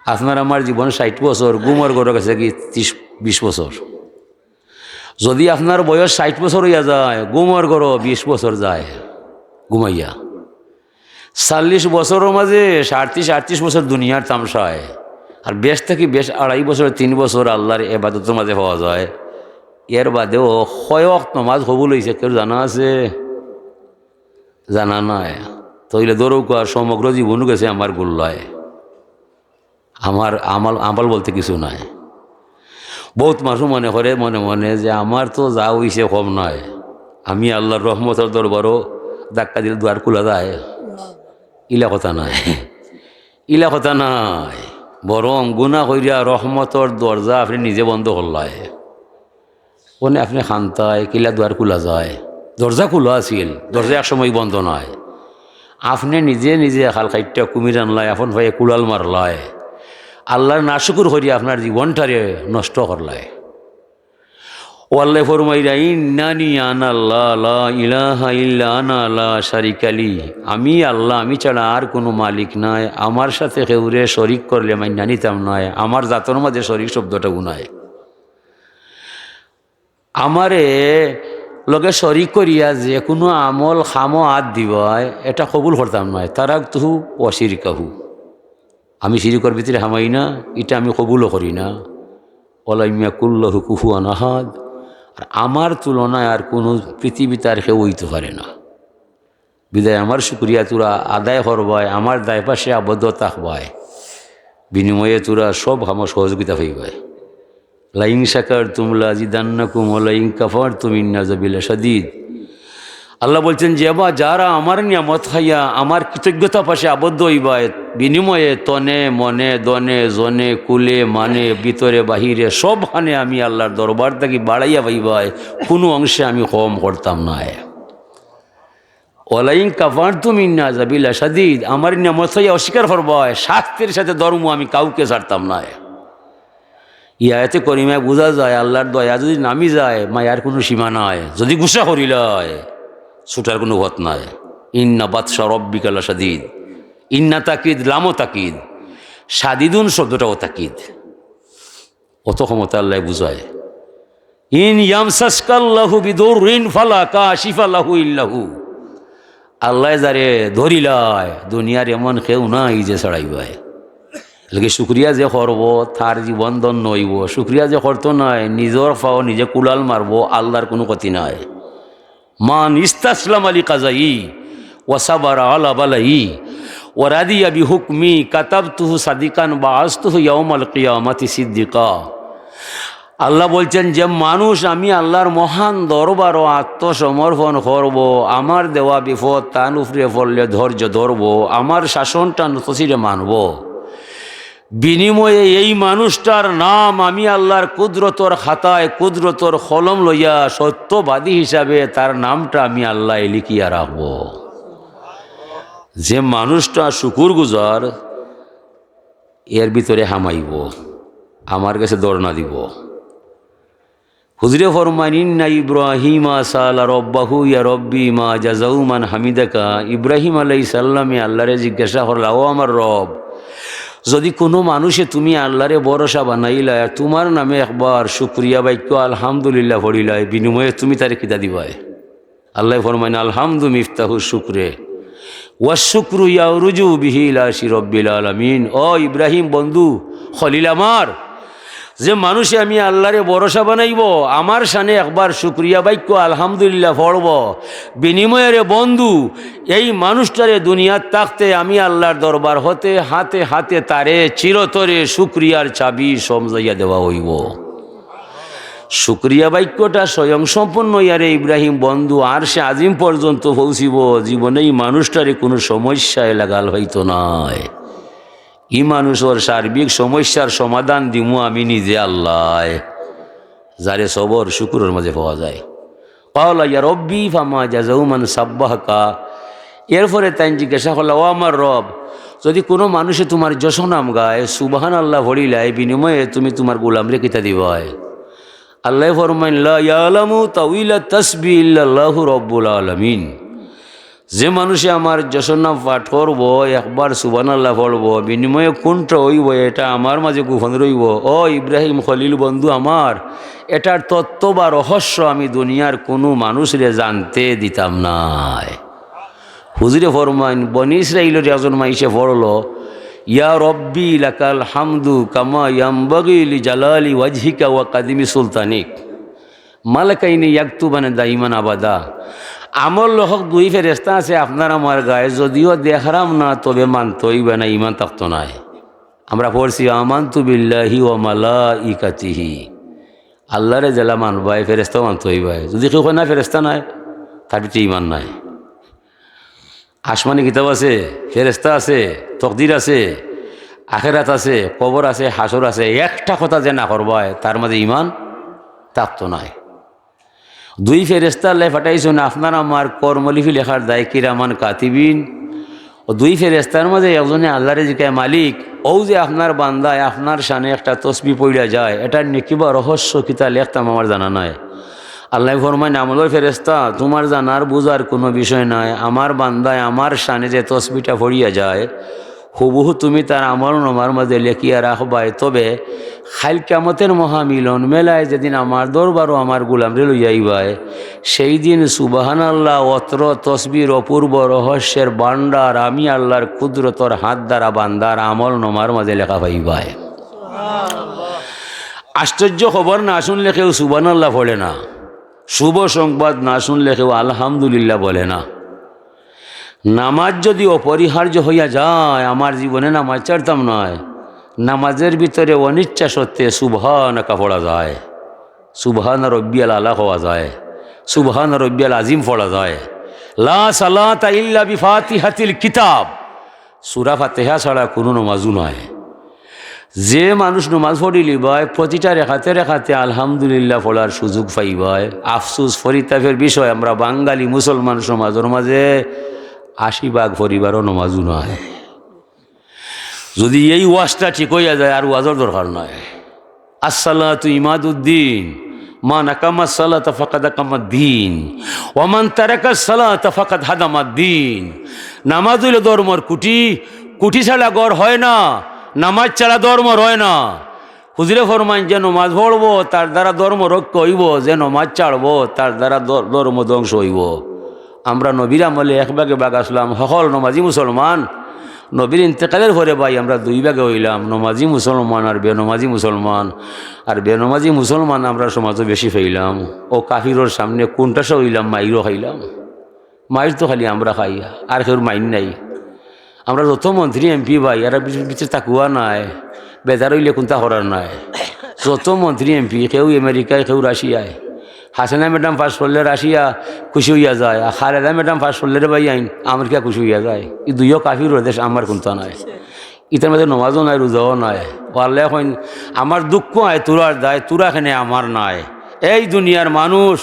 আপনার আমার জীবন 60 বছর, গুমর গড় গেছে কি 30-20 বছর। যদি আপনার বয়স 60 বছর হইয়া যায়, গুমর গড় 20 বছর যায় ঘুমাইয়া। 40 বছরের মাঝে 37-38 বছর দুনিয়ার তামসায়, আর বেশ থেকে বেশ 2.5 বছর 3 বছর আল্লাহর ইবাদতের মাঝে পাওয়া যায়। এর বাদেও কয় ওয়াক্ত নামাজ কবুল হয়েছে কেউ জানা আছে? জানা নাই। তইলে দৌড়ৌকা সমগ্র জীবন গেছে আমার গুল্লায়, আমার আমল বলতে কিছু নাই। বহুত মানুষ মনে করে মনে মনে যে আমার তো যা হইছে কম নয়, আমি আল্লাহর রহমতের দরবারও ধাক্কা দিলে দুয়ার খোলা যায়। ইলা কথা নাই, ইলা কথা নাই। বরং গুনাহ কইরা রহমতর দরজা আপনি নিজে বন্ধ করলায়। কোনে আপনি খান্তায় কিলা দুয়ার খোলা যায়? দরজা খোলা আছিল, দরজা এক সময় বন্ধ নয়। আপনি নিজে নিজে খাল খাইটা কুমির আনলায়, আপন ভাই কুড়াল মারলায়, আল্লাহর নাশুকুর করিয়া আপনার জীবনটারে নষ্ট করলায়। ও আল্লাহ ফরমাইরা ইন্নানি আনা আল্লাহ লা ইলাহা ইল্লা আনা লা শারিকা লি, আমি আল্লাহ, আমি ছাড়া আর কোনো মালিক নাই, আমার সাথে কেউরে শরিক করলে মাইনা নিতাম নয়। আমার জাতর মাঝে শরিক শব্দটা গুনায়। আমারে লগে শরিক করিয়া যে কোনো আমল খামো হাত দিবায় এটা কবুল করতাম নয়। তারা তুহু অশিরিকাহু, আমি শিরিকর ভিতরে হামাই না, এটা আমি কবুলও করি না। ওলাইমিয়া কুল্লাহু কুফুয়ান আহাদ, আর আমার তুলনায় আর কোনো পৃথিবীতে আর কেউ হইতে পারে না। বিদায় আমার শুক্রিয়া তোরা আদায় করবায়, আমার দায় পাশে আবদ্ধ থাকবায়, বিনিময়ে তোরা সব আমার সহযোগিতা হইবায়। লাইং শাকার তুমলা জিদান্নাকুম লাইং কাফার তুমিন্না জাবিলা শাদীদ। আল্লাহ বলছেন যে যারা আমার নিয়ামত খাইয়া আমার কৃতজ্ঞতা পাশে আবদ্ধ হইবায়, বিনিময়ে তনে মনে দনে জনে কুলে মানে ভিতরে বাহিরে সবখানে আমি আল্লাহর দরবার থেকে বাড়াইয়া পাইবায়, কোনো অংশে আমি কম করতাম না। ওলাইং কাফার তুমিন্না জাবিলা শাদীদ, আমার নিয়ামত খাইয়া অস্বীকার করবায়, শাস্তির সাথে ধর্ম আমি কাউকে ছাড়তাম না। ইয়াতে করিমায় বোঝা যায় আল্লাহর দয়া যদি নামি যায় মায়ার কোনো সীমা নাই। যদি গুসা করিলায় ছুটার কোনো পথ নাই। ইন্না বাদশা রব্বিকা লাশাদীদ, ইন্না তাকিদ লামো তাকিদ, সাদিদুন শব্দটাও তাকিদ, অত ক্ষমতা আল্লাহ বুঝায়। ইন ইয়ামসাসকাল্লাহু বিদুররিন ফালা কাশিফা লাহু ইল্লাহু, আল্লাহ যারে ধরিলায় দুনিয়ার এমন কেউ নাই যে ছাড়াইবায়। এলাকে শুক্রিয়া যে করব তার জীবন ধন্য হইব, শুক্রিয়া যে করতো নয় নিজের পাও নিজে কুলাল মারব, আল্লাহর কোনো ক্ষতি নাই। মান ইস্তাসলাম আলী কাজাই ওয়াসাবারা আলা বালাই ওয়ারাদিয়া বিহুকমি কাতাবতুহু সাদিকান বাআসতুহু ইয়াউমাল কিয়ামাতি সিদ্দিকা। আল্লাহ বলছেন যে মানুষ আমি আল্লাহর মহান দরবার ও আত্মসমর্পণ করব, আমার দেওয়া বিপদ তান উফরে পড়লে ধৈর্য ধরব, আমার শাসনটা নতশিরে মানব, বিনিময়ে এই মানুষটার নাম আমি আল্লাহর কুদরতর খাতায় কুদরতর কলম লইয়া সত্যবাদী হিসাবে তার নামটা আমি আল্লাহ লিখিয়া রাখব। যে মানুষটা শুকুর গুজার এর ভিতরে হামাইব, আমার কাছে দরনা দিব। হুজরে ফরমান ইন্না ইব্রাহিমা সালা রব্বাহু ইয়া রব্বি মা জাযাউ মান হামিদাকা। ইব্রাহিম আলাইহিস সালামে আল্লাহরে জিজ্ঞাসা করলা, ও আমার রব, যদি কোনো মানুষে তুমি আল্লাহরে ভরসা বানাইলা, তোমার নামে একবার শুক্রিয়া বাক্য আলহামদুলিল্লাহ পড়িলাই, বিনিময়ে তুমি তারে কিতা দিবাই? আল্লাহ ফরমাইন আলহামদু মিফতাহু শুকরে ওয়া শুকরু ইয়ারুজু বিহি ইলা রব্বিল আলামিন। ও ইব্রাহিম বন্ধু খলিল আমার, যে মানুষে আমি আল্লাহরে ভরসা বানাইব, আমার সানে একবার শুক্রিয়া বাক্য আলহামদুলিল্লাহ পড়ব, বিনিময়ের বন্ধু এই মানুষটারে দুনিয়ার থাকতে আমি আল্লাহর দরবার হতে হাতে হাতে তারে চিরতরে শুক্রিয়ার চাবি সমজাইয়া দেওয়া হইব। শুক্রিয়া বাক্যটা স্বয়ং সম্পন্ন ইয়ারে ইব্রাহিম বন্ধু আর সে আজিম পর্যন্ত পৌঁছিব, জীবনে এই মানুষটারে কোনো সমস্যায় লাগাল হইতো নয়। ই মানুষের সার্বিক সমস্যার সমাধান দিমু আমি নিজে আল্লাহ, যারে সবর শুকুরের মাঝে পাওয়া যায়। ক্বালা ইয়া রব্বি ফামা জাযাউ মান সাব্বাহাকা। এরপরে তাই জিজ্ঞাসা করলা, ও আমার রব, যদি কোনো মানুষে তোমার যশ নাম গায়, সুবহান আল্লাহ ভরিলায়, বিনিময়ে তুমি তোমার গোলামরে কিতা দিবাই? আল্লাহ ফরমাইন লা ইয়ালামু তাউইলা তাসবিহ ইল্লাল্লাহু রব্বুল আলামিন। যে মানুষে আমার যশোর নাম পাঠ করবো, একবার সুবহানাল্লাহ পড়বো, বিনিময়ে কোনটা হইব এটা আমার মাঝে গোপন রইব। ও ইব্রাহিম খলিল বন্ধু আমার, এটার তত্ত্ব বা রহস্য আমি দুনিয়ার কোনো মানুষরে জানতে দিতাম না। হুজুরে ফরমান, বনি ইসরাইলের একজন মাইসে পড়লো, ইয়া রব্বি লাকাল হামদু কামা ইয়ামবাগি লিজালালি ওয়াজহিকা ওয়া কাদিমি সুলতানিক মালাকাইনি ইয়াকতুবানা দাইমান আবাদা। আমল লহক দুই ফেরেস্তা আছে আপনার আমার গায়ে, যদিও দেখরাম না তবে মানতই বা না, ইমান থাকতো নাই। আমরা পড়ছি আমানতু বিল্লাহি ওয়া মালাইকাতিহি, আল্লাহরে জেলা মানবাই, ফেরেস্তাও মানতই ভাই। যদি কেউ না ফেরেস্তা নাই, তার ভিতরে ইমান নাই। আসমানি কিতাব আছে, ফেরেস্তা আছে, তকদির আছে, আখেরাত আছে, কবর আছে, হাসর আছে, একটা কথা যে না করবায় তার মাঝে ইমান থাকতো নাই। দুই ফেরেস্তা আল্লাহ ফাটাইছেন আপনার আমার কর্মলিপি লেখার দায় কিরামান কাতিবিন। ও দুই ফেরেস্তার মাঝে একজনে আল্লাহরে জিকায় মালিক, ও যে আপনার বান্দায় আপনার শানে একটা তসবি পড়া যায়, এটার নিকিবা রহস্য কিতা লেখতাম আমার জানা নাই। আল্লাহ ফরমায়, আমলের ফেরেস্তা তোমার জানার বুঝার কোনো বিষয় নয়, আমার বান্দায় আমার শানে যে তসবিটা পড়িয়া যায় হুবহু তুমি তার আমল নামার মাঝে লেখিয়া রাখবাই। তবে খাইল কিয়ামতের মহামিলন মেলায় যেদিন আমার দরবারও আমার গুলামরে লইয়াইবাই, সেই দিন সুবহানাল্লাহ অত্র তসবির অপূর্ব রহস্যের ভান্ডার আমি আল্লাহর কুদরতর হাত দ্বারা বান্দার আমল নামার মাঝে লেখা পাইবাই। আশ্চর্য খবর না শুনলে কেউ সুবহানাল্লাহ পড়ে না, শুভ সংবাদ না শুনলে কেউ আলহামদুলিল্লাহ বলে না। নামাজ যদি অপরিহার্য হইয়া যায়, আমার জীবনে নামাজ ছাড়তাম নয়। নামাজের ভিতরে অনিচ্ছা সত্ত্বে সুবহানাকা পড়া যায়, সুবহান রব্বিয়াল আলা হওয়া যায়, সুবহান রব্বিয়াল আজিম পড়া যায়। লা সালাতা ইল্লা বিফাতিহাতিল কিতাব, সূরা ফাতিহা ছাড়া কোনো নামাজও নয়। যে মানুষ নামাজ পড়িলি ভাই, প্রতিটা রেখাতে রেখাতে আলহামদুলিল্লাহ পড়ার সুযোগ পাইবাই। আফসুস ফরিতাফের বিষয়, আমরা বাঙালি মুসলমান সমাজের মাঝে 80 ভাগ পরিবারও নমাজও নয়। যদি এই ওয়াজটা ঠিক হইয়া যায় আর ওয়াজের দরকার নয়। আসসালাতু ইমাদুদ্দিন, মান আকামা সালাতা ফাকাদ আকামাদ্দিন ওয়া মান তারাকা সালাতা ফাকাদ হাদামাদ্দিন। নামাজ হইল ধর্মর কুটি, কুটি ছাড়া গড় হয় না, নামাজ ছাড়া ধর্ম হয় না। হুজুরে ফরমান, যে নমাজ পড়বো তার দ্বারা ধর্ম রক্ষা হইব, যে নমাজ ছাড়বো তার দ্বারা ধর্ম ধ্বংস হইব। আমরা নবীর আমলে 1 ভাগে ভাগ আসলাম, সকল নমাজি মুসলমান। নবীর ইন্তেকালের পরে ভাই আমরা 2 ভাগে হইলাম, নমাজি মুসলমান আর বেনমাজি মুসলমান। আর বেনমাজি মুসলমান আমরা সমাজও বেশি ফেইলাম। ও কাফিরোর সামনে কোনটা সে হইলাম, মাইরও খাইলাম। মাইর তো খালি আমরা খাই, আর কেউ মাইন নাই। আমরা যত মন্ত্রী এমপি ভাই, এরা বিচার তাকুয়া নাই, বেজার হইলে কোনটা করার নাই। যত মন্ত্রী এমপি, কেউ আমেরিকায়, কেউ রাশিয়ায়। হাসিনা ম্যাডাম পাস করলে রাশিয়া খুশি হইয়া যায়, আর খালেদা ম্যাডাম পাস করলে ভাই আইন আমেরিকা খুশি হইয়া যায়। এই দুইও কাফির দেশ, আমার কোনটা নাই। ইতার মধ্যে নমাজও নাই, রোজাও নাই। পারলে এখন আমার দুঃখ হয়, তোরার দায়, তোরা এখানে আমার নাই। এই দুনিয়ার মানুষ,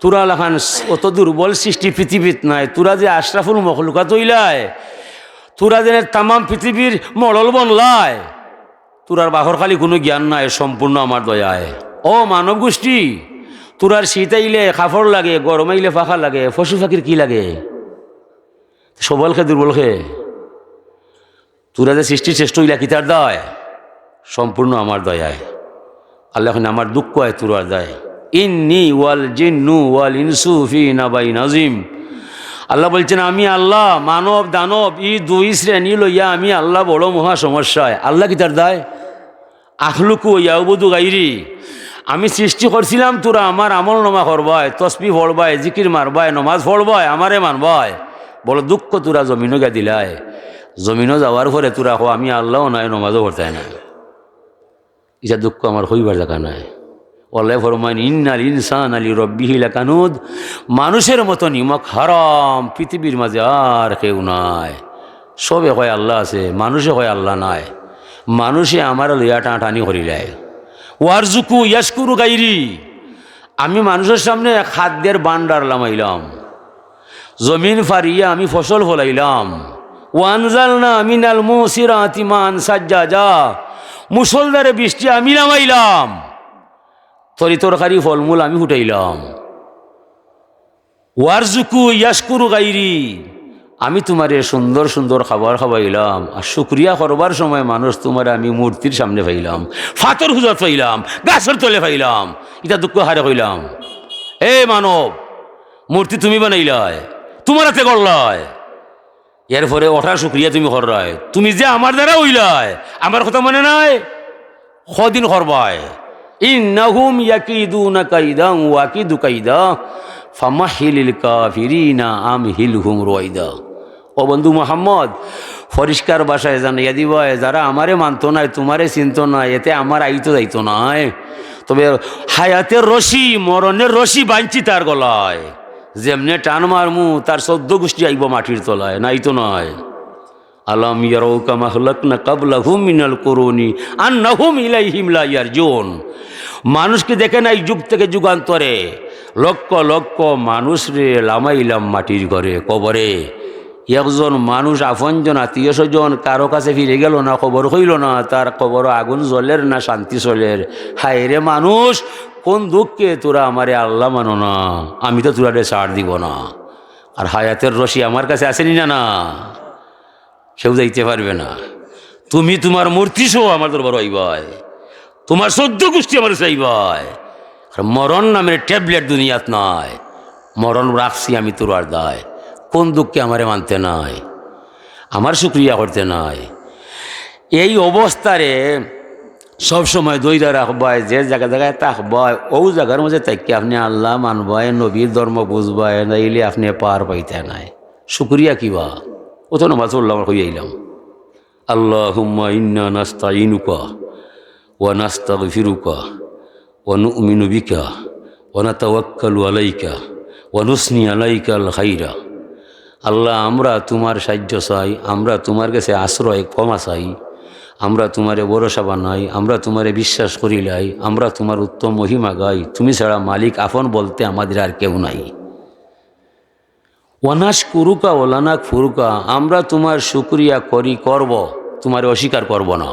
তোরা লেখান অত দুর্বল সৃষ্টি পৃথিবীত নাই। তোরা যে আশরাফুল মখলুকাত হইলায়, তোরা যে তামাম পৃথিবীর মডল বনলায়, তোরার বাঘর খালি কোনো জ্ঞান নাই, সম্পূর্ণ আমার দয়ায়। ও মানব গোষ্ঠী, তোরার শীত আইলে কাপড় লাগে, গরম আইলে পাখা লাগে, পশু পাখির কি লাগে? সবলকে দুর্বলকে তোরা যে সৃষ্টির শ্রেষ্ঠ হইলা, কি তার দায়? সম্পূর্ণ আমার দয়ায়। আল্লাহ এখন আমার দুঃখ হয়, তোরার দায়। ইন্নি ওয়াল জিন্নু ওয়াল ইনসু ফি নাবাইন আযীম। আল্লাহ বলছেন, আমি আল্লাহ, মানব দানব এই 2 শ্রেণী লইয়া আমি আল্লাহ বড় মহা সমস্যায়। আল্লাহ কি তার দায়? আখলুকু ইয়াউবুদু গাইরি, আমি সৃষ্টি করছিলাম, তোরা আমার আমল নামা করবায়, তসবি পড়বায়, জিকির মারবায়, নমাজ পড়বায়, আমারে মানবায়। বড় দুঃখ, তোরা জমিনও গা দিলায়। জমিনও যাওয়ার পরে তোরা হো আমি আল্লাহও নাই, নমাজও পড়তে নাই। এটা দুঃখ আমার হইবার জায়গা নাই। আল্লাহ ফরমান, ইন্নাল ইনসান আলী রব্বিহি লাকানুদ, মানুষের মতো নিমক হারাম পৃথিবীর মাঝে আর কেউ নাই। সবে হয় আল্লাহ আছে, মানুষে হয় আল্লাহ নাই। মানুষে আমার লইয়া টানাটানি করিলায়। ওয়ারজুকু ইয়াশকুরু গাইরি, আমি মানুষের সামনে খাদ্যের ভান্ডার লামাইলাম, জমিন ফারিয়া আমি ফসল ফলাইলাম। ওয়ানজালনা মিনাল মুসিরাতি মান সাজ্জাজা, মুসলধারে বৃষ্টি আমি নামাইলাম, তরি তরকারি ফলমূল আমি ফুটাইলাম। ওয়ারজুকু ইয়াশকুরু গাইরি, আমি তোমারে সুন্দর সুন্দর খাবার খাওয়াইলাম, আর শুক্রিয়া করবার সময় মানুষ তোমার আমি মূর্তির সামনে পাইলাম, ফাতর হুজত পাইলাম, গাছের তলে পাইলাম, এটা দুঃখ হারে হইলাম। এ মানব, মূর্তি তুমি বানাইলাই, তোমার হাতে করলাই, এরপরে ওঠার শুক্রিয়া তুমি করলাই, তুমি যে আমার দ্বারা হইলাই, আমার কথা মনে নাই? কদিন করবাই? ইন্নাহুম ইয়াকিদুনা কাইদা ওয়াকিদু কাইদা ফামাহিলিল কাফিরিনা আমহিলহুম রুয়াইদা। ও বন্ধু মুহাম্মদ, পরিষ্কার ভাষায় জানাইয়া দিবাই, যারা আমারে মানতো নাই, তোমারে চিনত নাই, এতে আমার আইতো যাইতো নাই। তবে হায়াতের রশি, মরণের রশি বাঞ্চি তার গলায়, যেমনে টান মারমু তার 14 গোষ্ঠী আইব মাটির তলায়, নাই তো নয়। আলাম ইয়ারাউ কামা খালাকনা ক্বাবলাহুম মিনাল কুরুনি আন্নাহুম ইলাইহিম লা ইয়ারজুন। মানুষকে দেখে নাই যুগ থেকে যুগান্তরে লক্ষ লক্ষ মানুষ রে লামাইলাম মাটির ঘরে, কবরে। একজন মানুষ আপনজন আত্মীয় স্বজন কারো কাছে ফিরে গেল না, খবর হইল না, তার কবর আগুন জ্বলের না শান্তি চলের। হায় রে মানুষ, কোন দুঃখে তোরা আমারে আল্লাহ মানো না, আমি তো তোরা ছাড় দিব না। আর হায়াতের রশি আমার কাছে আসেনি না, না কেউ যাইতে পারবে না। তুমি তোমার মূর্তি সহ আমার দরবার হইবাই, তোমার 14 গোষ্ঠী আমার চাইবাই। আর মরণ নামের ট্যাবলেট দুনিয়াত নয়, মরণ রাখছি আমি তোর আর দায়। কোন দুঃখে আমারে মানতে নাই, আমার শুক্রিয়া করতে নাই। এই অবস্থারে সবসময় দইরা রাখবাই, যে জায়গা জায়গায় থাকবাই, ও জায়গার মধ্যে থাকি আপনি আল্লাহ মানবাই, নবীর ধর্ম বুঝবাই, নাইলে আপনি পার পাইতে নাই। শুক্রিয়া কিবা ও তো নামাজ পড়লাম, হয়ে আইলাম। আল্লাহুম্মা ইন্না নাস্তাইনুকা ওয়া নাস্তাগফিরুকা ওয়া নু'মিনু বিকা ওয়া নাতাওয়াক্কালু আলাইকা ওয়া নুসনি আলাইকাল খাইরা। আল্লাহ, আমরা তোমার সাহায্য চাই, আমরা তোমার কাছে আশ্রয় ক্ষমা চাই, আমরা তোমারে ভরসা বানাই, আমরা তোমারে বিশ্বাস করিলাই, আমরা তোমার উত্তম মহিমা গাই। তুমি ছাড়া মালিক আপন বলতে আমাদের আর কেউ নাই। ওয়ানাস কুরুকা ওলানাক ফুরুকা, আমরা তোমার শুক্রিয়া করি, করব, তোমার অস্বীকার করব না।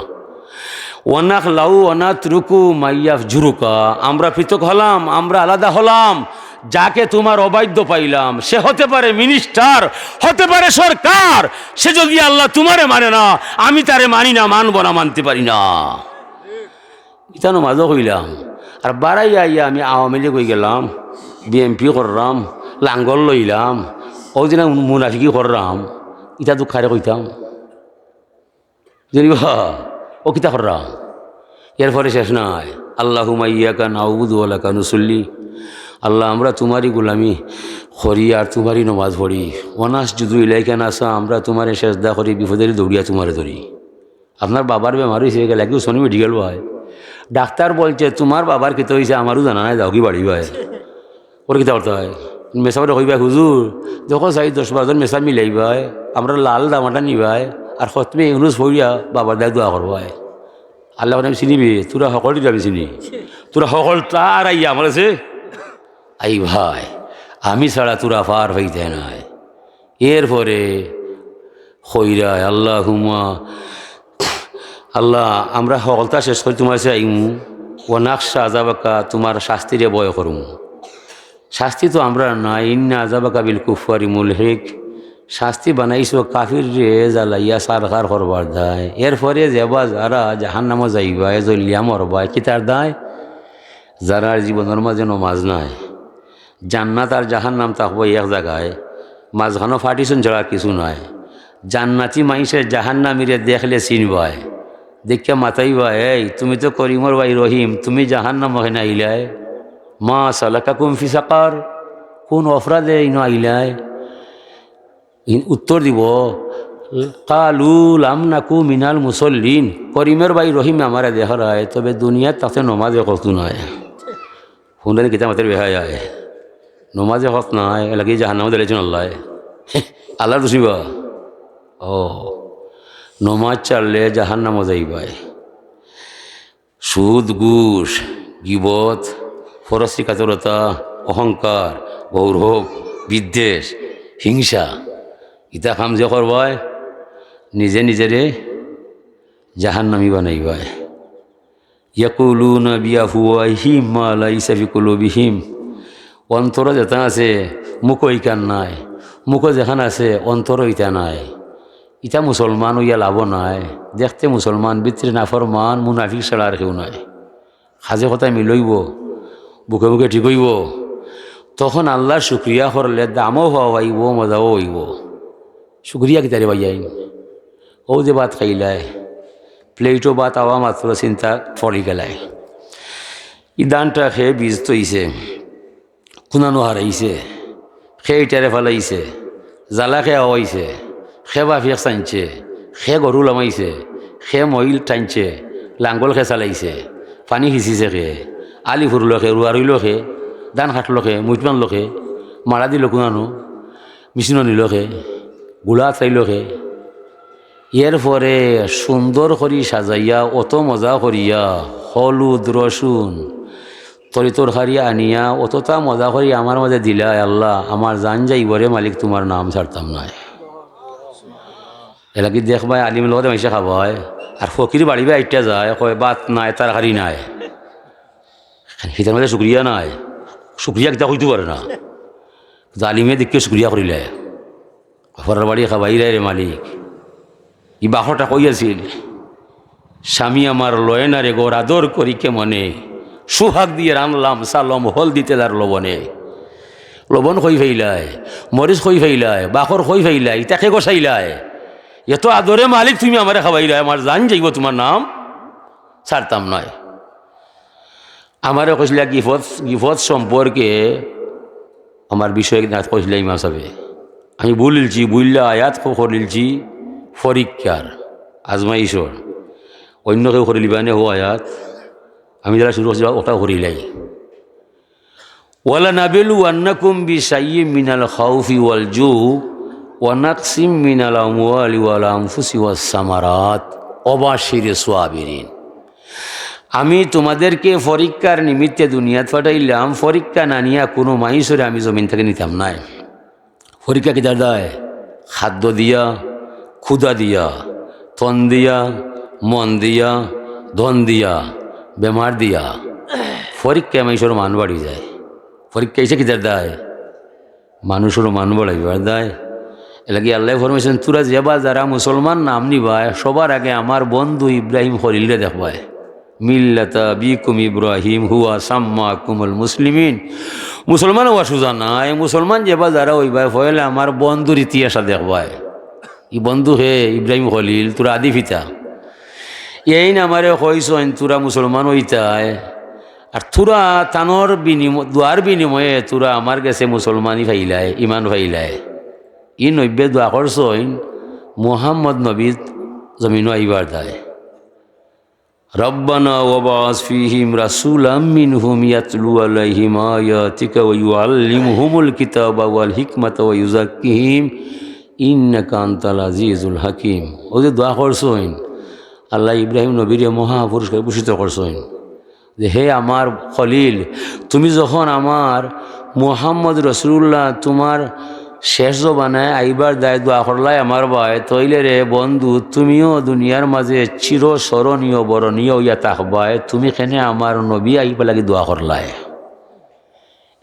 ওয়ানাক লাউ ওয়ানাত রুকু মাইয়াফ জুরুকা, আমরা পৃথক হলাম, আমরা আলাদা হলাম, যাকে তোমার অবাধ্য পাইলাম, সে হতে পারে মিনিস্টার, হতে পারে সরকার, সে যদি আল্লাহ তোমারে মানে না, আমি তারে মানি না, মানব না, মানতে পারি না। ইতানো মাঝে হইলাম। আর বাড়াইয়া আইয়া আমি আওয়ামী লীগ হয়ে গেলাম, বিএমপি করলাম, লাঙ্গল লইলাম, ওই দিন মুনাফিকি করলাম, ইটা তো খারে কইতাম জানিবা ও কিতা করলাম। এরপরে শেষ নাই। আল্লাহুম্মা ইয়্যাকা না'বুদু ওয়া লাকা নুসাল্লি, আল্লাহ আমরা তোমারই গোলামি করি আর তোমারই নমাজ পড়ি। ওয়ানাসজুদু ইলাইকা নাসা, আমরা তোমারে সেজদা করি, বিপদের দৌড়িয়া তোমারে ধরি। আপনার বাবার বেমার হয়েছে গেলে কেউ শনি মেডিকেল ভাই, ডাক্তার বলছে তোমার বাবার কিতা হয়েছে, আমারও জানা নাই, যাও কি বাড়ি ভাই ওর কিতা করতে হয়। মেসাবারে কইবাই হুজুর যখন চাই 10-12 জন মেসা মিলাইবাই, আমরা লাল দামাটা নিবাই আর খতমে ইউনুস পড়িয়া বাবার দায় দোয়া করবাই। আল্লাহ আমি চিনিবি, তোরা সকল যাবি চিনি, তোরা সকল তার আইয়া আমার আছে আই ভাই, আমি ছাড়া তোরা পার হইতে নাই। এরপরে হইরায় আল্লাহুম্মা, আল্লাহ আমরা সকলতা শেষ করি তোমার কাছে আইমু, ও নাকশা আজাবাকা, তোমার শাস্তিরে বয় করুম। শাস্তি তো আমরা নাই, ইন্না আজাবাকা বিল কুফারি মুলহিক, শাস্তি বানাইছো কাফির রে জ্বালাইয়া সারকার করবার দায়। এরপরে যাবা যারা জাহান্নামে যাইবা, জ্বলিয়া মরবা, কি তার দায়? যারা জীবনের মাঝে নমাজ নাই, জান্নাত আর জাহান্নাম থাকবো এক জায়গায়, মাঝখানো ফাটিছুন ছাড়া কিছু নাই। জান্নাতি মাইসের জাহান্নামীরে দেখলে চিনবায়, দেখিয়া মাতাইবা, এই তুমি তো করিমর ভাই রহিম, তুমি জাহান্নাম হয় না আইলাই, মা সালাকাকুম ফি সাকার, কোন অপরাধে ইনো আইলাই? উত্তর দিব কালু লাম নাকু মিনাল মুসল্লিন, করিমের ভাই রহিম আমারে দেখা রায়, তবে দুনিয়ার তাতে নমাজে কত নয়। শুনলেন কিতা মাতের বেহায় আয়, নমাজে হক নাই, এলাকি জাহান্নামে দিলেছেন আল্লাহ, আল্লাহ রুসিবা। ও নমাজ চাললে জাহান্নামে যাইবাই। সুদ ঘুষ গীবত ফরস্তি কাতরতা অহংকার গৌরব বিদ্বেষ হিংসা ইতা কাম যে করবাই নিজে নিজেরে জাহান্নামী বানাইবাই। ইয়াকুলুনা বিআফওয়াহিহিম মা লাইসা ফি কুলুবিহিম, অন্তরে যেটা আছে মুখই কান নাই, মুখো যেখান আছে অন্তর ইটা নাই, ইটা মুসলমান ইয়া লাভ নাই। দেখতে মুসলমান, ভিতরে নাফরমান, মুনাফিক ছাড়া আর কেউ নাই। সাজে কথায় মিলইব, বুকে বুকে ঠিক হইব, তখন আল্লাহর শুক্রিয়া করলে দামও হওয়া হইব, মজাও হইব। শুক্রিয়া কিতারে বাইয়াই, ও যে ভাত খাইলায়, প্লেটও ভাত আওয়া মাত্র চিন্তা পড়ি গেলায়, ই দানটা খেয়ে বীজ তৈছে, কুনানো হারাইছে, খে ইটারে ফেলাইছে, জ্বালা খে আওয়াইছে, খে বাফিয়াক টানছে, খে গরু লামাইছে, খে মহিল টানছে, লাঙ্গল খে চালাইছে, পানী সিঁচিছে খে, আলি ফুরলো খে, ৰুৱা ৰুইলো খে, ধান কাটলো খে, মুঠ বানলো খে, মাৰা দিল কুনানো, মেচিন নিল খে, গুলা চাইলো খে। এর পরে সুন্দর করি সাজাইয়া অত মজা করিয়া হলুদ রসুন তরি তরকারি আনিয়া অতটা মজা করি আমার মাঝে দিলা, আল্লাহ আমার জান যাইবরে মালিক তোমার নাম ছাড়তাম না। এলা কি দেখবাই আলিম লগতে মাইসে খাবায়, আর ফকির বাড়িবে আইটা যায়, কয় বাত নাই তরকারি নাই, সেটার মধ্যে শুক্রিয়া নাই। শুক্রিয়া কিতা হইতে পারে না, আলিমে দেখকে শুক্রিয়া করিলে ঘরের বাড়ি খাবাই রে মালিক। ই বাহটা কই আছিল, স্বামী আমার লয় না রে গোর আদর করি কে মনে, সুহাগ দিয়ে রানলাম সালম হল দিতে তার লবণে। লবণ খই ফেইলায়, মরিচ খই ফেইলায়, বাখর খই ফেইলায়, ইটাকে গোসাইলায়, এত আদরে মালিক তুমি আমারে খাবাইলায়, আমার জান যাইব তোমার নাম ছাড়তাম নয়। আমারে কইসলা গিফত সম্পর্কে আমার বিষয় কইসলা ইমাম সাহেব, আমি বলিলছি বুঝলা আয়াত করিলছি পরীক্ষার আজমাইশর, অন্য কেউ করে লিবানে হো আয়াত, আমি যারা শুরু করছি ওটাও করিলাই। ওয়ালা নাবিলু আন্নাকুম বিশাইয়্যিম মিনাল খাউফি ওয়াল জু ওয়া নাকসিম মিনাল আমওয়ালি ওয়াল আনফুসি ওয়াস সামারাত ওয়াবাশশিরিস সাবিরিন। আমি তোমাদেরকে পরীক্ষার নিমিত্তে দুনিয়াত পাঠাইলাম, পরীক্ষা না নিয়া কোনো মানুষরে আমি জমিন থেকে নিতাম নাই। পরীক্ষা কিতার দেয়? খাদ্য দিয়া, ক্ষুধা দিয়া, তন দিয়া, মন দিয়া, ধন দিয়া, বেমার দিয়া। পরীক্ষায় মানুষের মান বাড়ি যায়। পরীক্ষা এসে কিতার দেয়? মানুষেরও মান বাড়াইবার দেয়। এলাকি আল্লাহ ফরমাইছেন, তোরা যেবা যারা মুসলমান নাম নিবায় সবার আগে আমার বন্ধু ইব্রাহিম খলিলরে দেখবায়। মিল্লাতা বিকুম ইব্রাহিম হুয়া সাম্মাকুমুল মুসলিমিন। মুসলমান হওয়া সোজা নাই, মুসলমান যেবা যারা হইবায় ফলে আমার বন্ধুর ইতিহাসা দেখবায়। ই বন্ধু হে ইব্রাহিম খলিল, তোরা আদি পিতা। এই নামারে কইসন তোরা মুসলমান হইতায়, আর তোরা তানোর বিনিময় দোয়ার বিনিময়ে তোরা আমার কাছে মুসলমানই ফাইলায়, ইমান ফাইলায়। ই নব্বে দোয়া করছইন মুহাম্মদ নবী জমিন আইবার দায়। রব্বানা ওয়াবাস ফিহিম রাসূলাম মিনহুম ইয়াতলু আলাইহিম আয়াতিকা ওয়া ইউআল্লিমুহুমুল কিতাবা ওয়াল হিকমাতা ওয়া ইউযাক্কিহিম ইন্নাকা আনতাল আজিজুল হাকিম। ও যে দোয়া করছইন, আল্লাহ ইব্রাহিম নবীরে মহা পুরস্কার ভূষিত করছইন যে হে আমার খলিল, তুমি যখন আমার মুহাম্মদ রাসূলুল্লাহ তোমার শেষ জবানায় আইবার দায় দোয়া করলাই আমার ভাই, তৈলে রে বন্ধু তুমিও দুনিয়ার মাঝে চির স্মরণীয় বরণীয় ইয়া তাকবায়, তুমি কেনে আমার নবী আইবা লাগি দোয়া করলাই।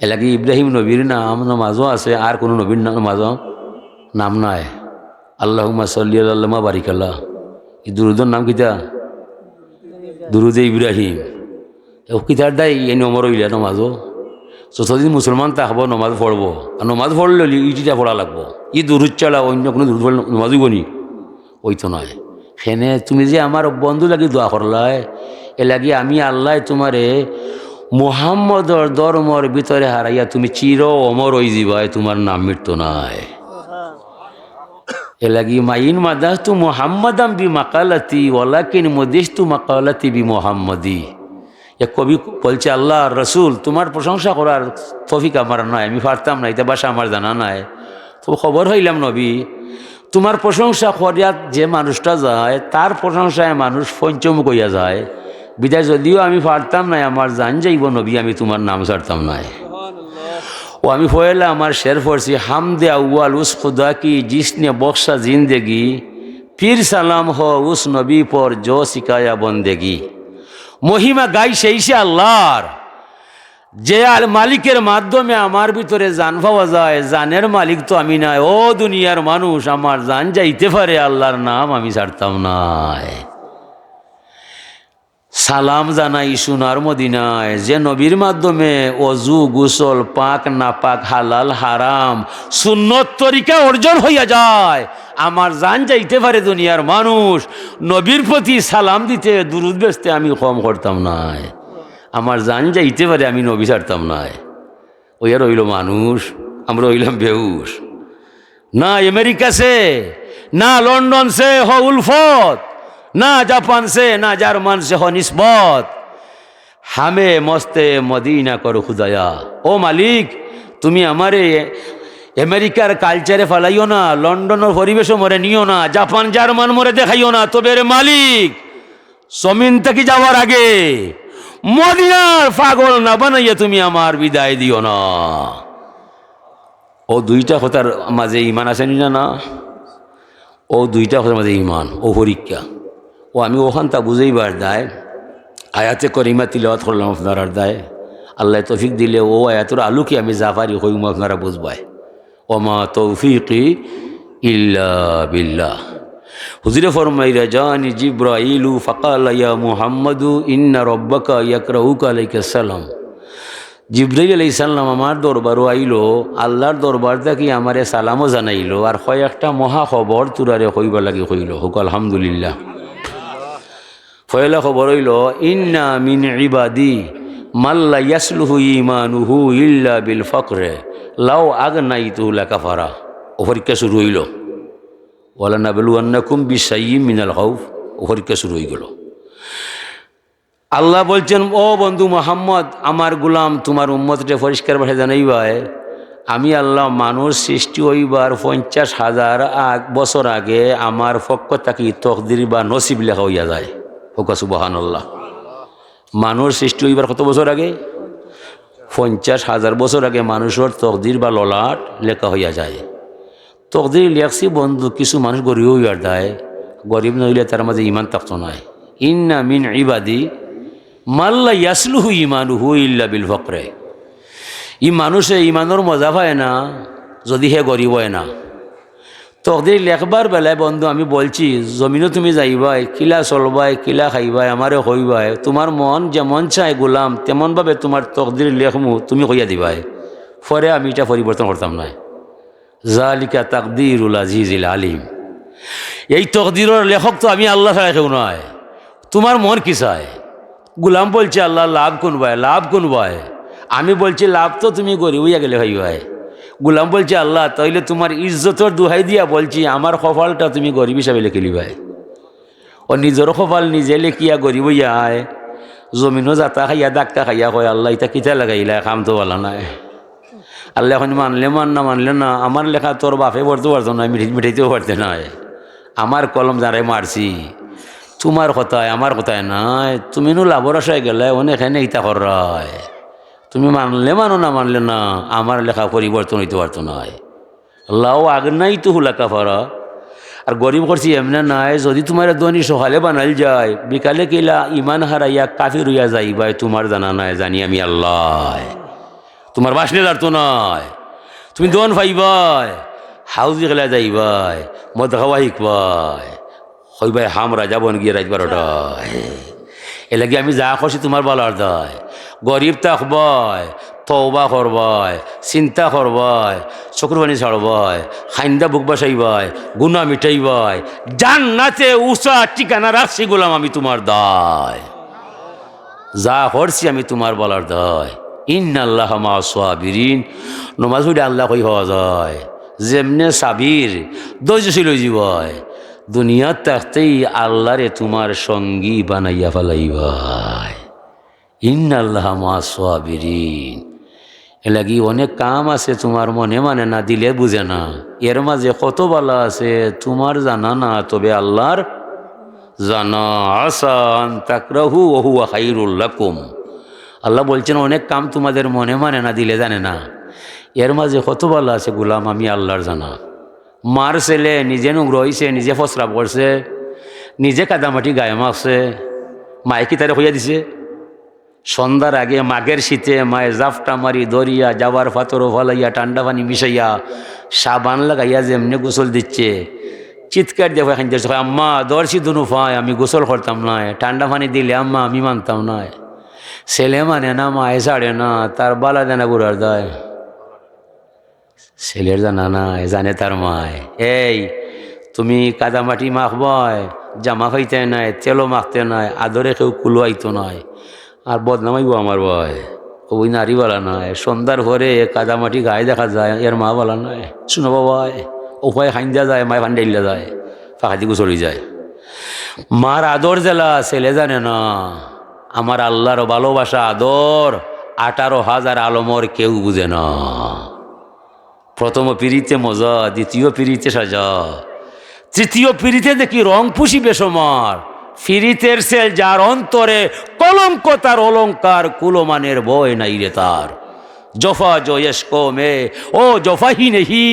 এলাকি ইব্রাহিম নবীর নাম নামাজও আছে, আর কোনো নবীর নামাজও নাম নাই। আল্লাহুম্মা সাল্লি আল্লাহ বারিকাল্লাহ, এই দুরুদের নাম কিতা? দুরুদে ইব্রাহিম। ও কিতার দায় এই নমর হইলে নমাজও যতদিন মুসলমান থাকবো নমাজ পড়বো, আর নমাজ পড়লে ইটিটা পড়া লাগবো। ই দুরুদ ছাড়া অন্য কোনো দুরুদ পড়লে নমাজ হইবনি, ওই তো নয়। সেনে তুমি যে আমার বন্ধু লাগি দোয়া করলাই, এ লাগি আমি আল্লাহ তোমারে মুহাম্মদর ধর্মর ভিতরে হারাইয়া তুমি চির অমর হয়ে যাবাই, তোমার নাম মৃত্যু নাই। এ লাগি মাইন মাদাস তু মুহাম্মাদাম বি মাকালাতি ওয়ালাকিন মুদিস্তু মাকালাতি বি মুহাম্মদি। এক কবি বলছে, আল্লাহ রসুল তোমার প্রশংসা করার তৌফিক আমার নাই, আমি পারতাম না, এটা ভাষা আমার জানা নাই। তো খবর হইলাম নবী, তোমার প্রশংসা করিয়া যে মানুষটা যায় তার প্রশংসায় মানুষ পঞ্চমুখ হইয়া যায়। বিদায় যদিও আমি পারতাম না, আমার জান যাইব নবী, আমি তোমার নাম ছাড়তাম নাই। ও আমি পয়লা আমার শের পড়ছি, হামদে আউয়াল উস খুদা কি জিসনে বক্সা জিন্দেগি, ফির সালাম হো উস নবী পর জো শিকায়া বন্দেগি। মহিমা গাই সেই সে আল্লাহর যে মালিকের মাধ্যমে আমার ভিতরে জান পাওয়া যায়, জানের মালিক তো আমি নাই। ও দুনিয়ার মানুষ, আমার জান যাইতে পারে, আল্লাহর নাম আমি ছাড়তাম নাই। সালাম জানাই সোনার মদিনায়, যে নবীর মাধ্যমে অজু গোসল পাক না পাক হালাল হারাম সুন্নত তরিকা অর্জন হইয়া যায়। আমার জান যাইতে পারে দুনিয়ার মানুষ, নবীর প্রতি সালাম দিতে দুরুদ বেচতে আমি কম করতাম নাই। আমার জান যাইতে পারে, আমি নবী ছাড়তাম নাই। ওই আর রইল মানুষ, আমরা রইলাম বেহুশ। না আমেরিকা সে, না লন্ডন সে হ উলফত, না জাপান से ना जर्मन से हो निस्बत, हमें मस्ते मदीना करो खुदाया। ओ मालिक, তুমি আমারে আমেরিকার কালচারে ফেলাইও না, লন্ডনের পরিবেশও মরে নিও না, জাপান জার্মান মরে দেখাইও না। তবে রে মালিক, জমিন থেকে যাওয়ার আগে মদিনার পাগল না বানাইয়া তুমি আমার বিদায় দিও না। ও দুইটা কথার মাঝে ইমান আছে না? ও দুইটা কথার মাঝে ইমান ও পরীক্ষা। ও আমি ওখানটা বুঝেইবার দায় আয়াতে করিমা তিলাওয়াত করলাম আপনার দায়। আল্লাহ তৌফিক দিলে ও আয়াতের আলোকে আমি যা পারি হইম আপনারা বুঝবাই। ওমা তৌফিকি ইল্লা বিল্লাহ। হুজুরে ফরমাইরা জানি জিব্রাইলু ফাকালা ইয়া মুহাম্মাদু ইন্না রব্বাকা ইয়াকরাউকা আলাইকা সালাম। জিব্রাইল আলাইহিস সালাম আমার দরবারও আইলো, আল্লাহর দরবার থেকে আমারে সালামও জানাইলো, আর হয় একটা মহা খবর তুরারে কইবা লাগি কইল। হুক আলহামদুলিল্লাহ। পয়লা খবর হইল, ইন্না মিন ইবাদি মাল্লা ইয়াসলুহু ঈমানুহু ইল্লা বিল ফাকরে লাউ আগনাইতু লাকাফারা। ও পরীক্ষা শুরু হইল। ওয়ালা নাবলুয়ান্নাকুম বিশাইয়্যিম মিনাল খাউফ। ও পরীক্ষা শুরু হয়ে গেল। আল্লাহ বলছেন, ও বন্ধু মুহাম্মদ, আমার গুলাম তোমার উম্মতকে পরিষ্কার ভাষায় জানাইবায়, আমি আল্লাহ মানুষ সৃষ্টি হইবার 50,000 বছর আগে আমার পক্ষ থাকি তকদির বা নসিব লেখা হইয়া যায়। হোক সুবহানাল্লাহ। মানুষ সৃষ্টি হইবার কত বছর আগে? 50,000 বছর আগে মানুষের তকদির বা ললাট লেখা হইয়া যায়। তকদির লেখছি বন্ধু, কিছু মানুষ গরিব হইয়ার দেয়, গরিব নইলে তার মাঝে ইমান থাকতো নাই। ইন্না মিন ইবাদি মাল্লা ইয়াসলুহু ঈমানুহু ইল্লা বিল ফাকরে। ই মানুষে ইমানোর মজা পায় না যদি হে গরিব হয় না। তকদির লেখবার বেলায় বন্ধু আমি বলছি, জমিনও তুমি যাইবাই, কিলা চলবাই, কিলা খাইবাই, আমারে হইবাই, তোমার মন যেমন চায় গোলাম তেমনভাবে তোমার তকদির লেখমু তুমি কইয়া দিবাই। পরে আমি এটা পরিবর্তন করতাম না। জালিকা তাকদিরুল আজিজিল আলিম। এই তকদিরের লেখক তো আমি আল্লাহ ছাড়া কেউ নয়। তোমার মন কি চায়? গোলাম বলছে আল্লাহ লাভ কোন ভাই, লাভ কোন ভাই? আমি বলছি লাভ তো তুমি গরিব হইয়া গেলে ভাই ভাই। গোলাম বলছে আল্লাহ তাইলে তোমার ইজ্জতর দুহাই দিয়া বলছি আমার কপালটা তুমি গরিব হিসাবে লেখে লিবাই। ও নিজের কপাল নিজে লেখিয়া গরিব হইয়া আয়, জমিনও যাতা খাইয়া ডাক্তা খাইয়া কয় আল্লাহ এটা কিতা লাগাইলা, কাম তো বলা নাই। আল্লাহ এখন মানলে মান না মানলে না, আমার লেখা তোর বাপে পড়তে পারতো না, মিঠাইতেও পারতে নাই। আমার কলম যারাই মারছি, তোমার কথায় আমার কথায় নাই। তুমি নো লাভর আশায় গেলে অনেকখানে ইতা করায়। তুমি মানলে মানো না মানলে না, আমার লেখা পরিবর্তন হইতে পারতো নাই। আল্লাহ আগে নাই তো হুলাকা ফারা। আর গরিব করছি এমনি নাই, যদি তোমার দনি সকালে বানাল যায় বিকালে কিলা ইমান হারাইয়া কাফির হইয়া যাইবাই, তোমার জানা নাই, জানি আমি আল্লাহ। তোমার বাসনে দাঁড়তো নয়, তুমি দোন পাইবাই, হাউজি খেলা যাইবাই, মদ খাওয়া শিখবাই, হইবাই হাম রাজা বন গিয়ে রাজ 12টায়। এলাকি আমি যা করছি তোমার বলার দায়। গরিব থাকবাই, তওবা করবাই, চিন্তা করবাই, চকুর পানি ছাড়বাই, খাইন্দা বুক বাসাইবাই, গুনা মিটাইবাই, জান্নাতে উষা ঠিকানা রাখছি গোলাম আমি তোমার দায়। যা করছি আমি তোমার বলার দায়। ইন্নাল্লাহ মা'আস সাবিরিন। নমাজ পড়ে আল্লাহ কই হওয়া যায়, যেমনে সাবির ধৈর্যশীল জীবয় দুনিয়ার থাকতেই আল্লাহরে তোমার সঙ্গী বানাইয়া ফেলাইবাই। ইন্নাল্লাহ মা'আস সাবিরিন। এলাকি অনেক কাম আছে তোমার মনে মানে না, দিলে বুঝে না, এর মাঝে কত বালা আছে তোমার জানা না, তবে আল্লাহর জানা। আসান তাকরাহু ওয়া হুয়া খায়রুল লাকুম। আল্লাহ বলছেন অনেক কাম তোমাদের মনে মানে না, দিলে জানে না, এর মাঝে কত ভালো আছে গোলাম আমি আল্লাহর জানা। মার ছেলে নিজে নোংর হইছে, নিজে ফসরাপ করছে, নিজে কাদামাটি গায়ে মাখছে, মাইকি তারে হইয়া দিছে, সন্ধ্যার আগে মাঘের শীতে মায়ে জাফটা মারি দরিয়া যাবার ফাতরও ফলাইয়া ঠান্ডা পানি মিশাইয়া সাবান লাগাইয়া যেমনি গোসল দিচ্ছে, চিৎকার দিয়ে খাইতে আম্মা দর্শি দুনু ফায় আমি গোসল করতাম নয়, ঠান্ডা পানি দিলে আম্মা আমি মানতাম নয়। ছেলে মানে না, মায়ে ছাড়ে না, তার বালা দেনা বুড়ার দেয়। ছেলের জানা নাই, জানে তার মায়। এই তুমি কাদামাটি মাখবয়, জামা খাইতে নাই, তেলও মাখতে নাই, আদরে কেউ কুলোয়াইতো নয়, আর বদনামাইব আমার ভয়। ওই নারী বলা নয়, সন্ধ্যার ঘরে কাদামাটি গায়ে দেখা যায়, এর মা বলা নয়। শুনো বাবাই, উপায় খাইন্দা যায়, মায় ফান্ডাইলা যায়, ফাঁকাতি চলে যায়। মার আদর জেলা ছেলে জানে না। আমার আল্লাহর ভালোবাসা আদর 18,000 আলমর কেউ বুঝে না। প্রথম পিড়িতে মজা, দ্বিতীয় পিড়িতে সাজা, তৃতীয় পিড়িতে দেখি রং পুষি বেসমার। ফিরিতের সেল যার অন্তরে কলঙ্ক তার অলঙ্কার, কুলমানের বয় নাই রে তার। জফা জয়েশকো মে ও জফা হি নেহি,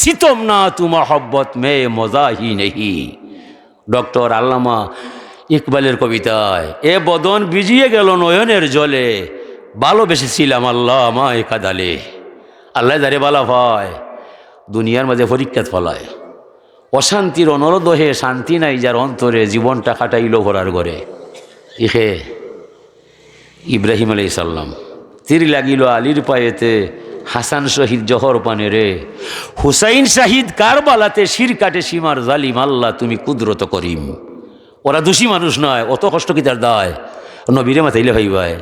সিতম না তু মহব্বত মে মজা হি নেহি। ডক্টর আল্লামা ইকবালের কবিতায়, এ বদন ভিজিয়ে গেল নয়নের জলে, ভালোবেসেছিলাম আল্লাহ আমায় কাদালে। আল্লাহ যারে বালা ভয় দুনিয়ার মাঝে পরীক্ষাত ফলায়। অশান্তির অনরদহে শান্তি নাই যার অন্তরে, জীবনটা কাটাইল ঘোরার ঘরে। ইহে ইব্রাহিম আলাইহিস সালাম, তীর লাগিল আলীর পায়েতে, হাসান শহীদ জহর পানে রে, হুসাইন শাহিদ কারবালাতে, শির কাটে সীমার জালিম আল্লাহ তুমি কুদরত করিম। ওরা দোষী মানুষ নয়, অত কষ্ট কি তার দায়? নবীরে মাথাইলে ভাই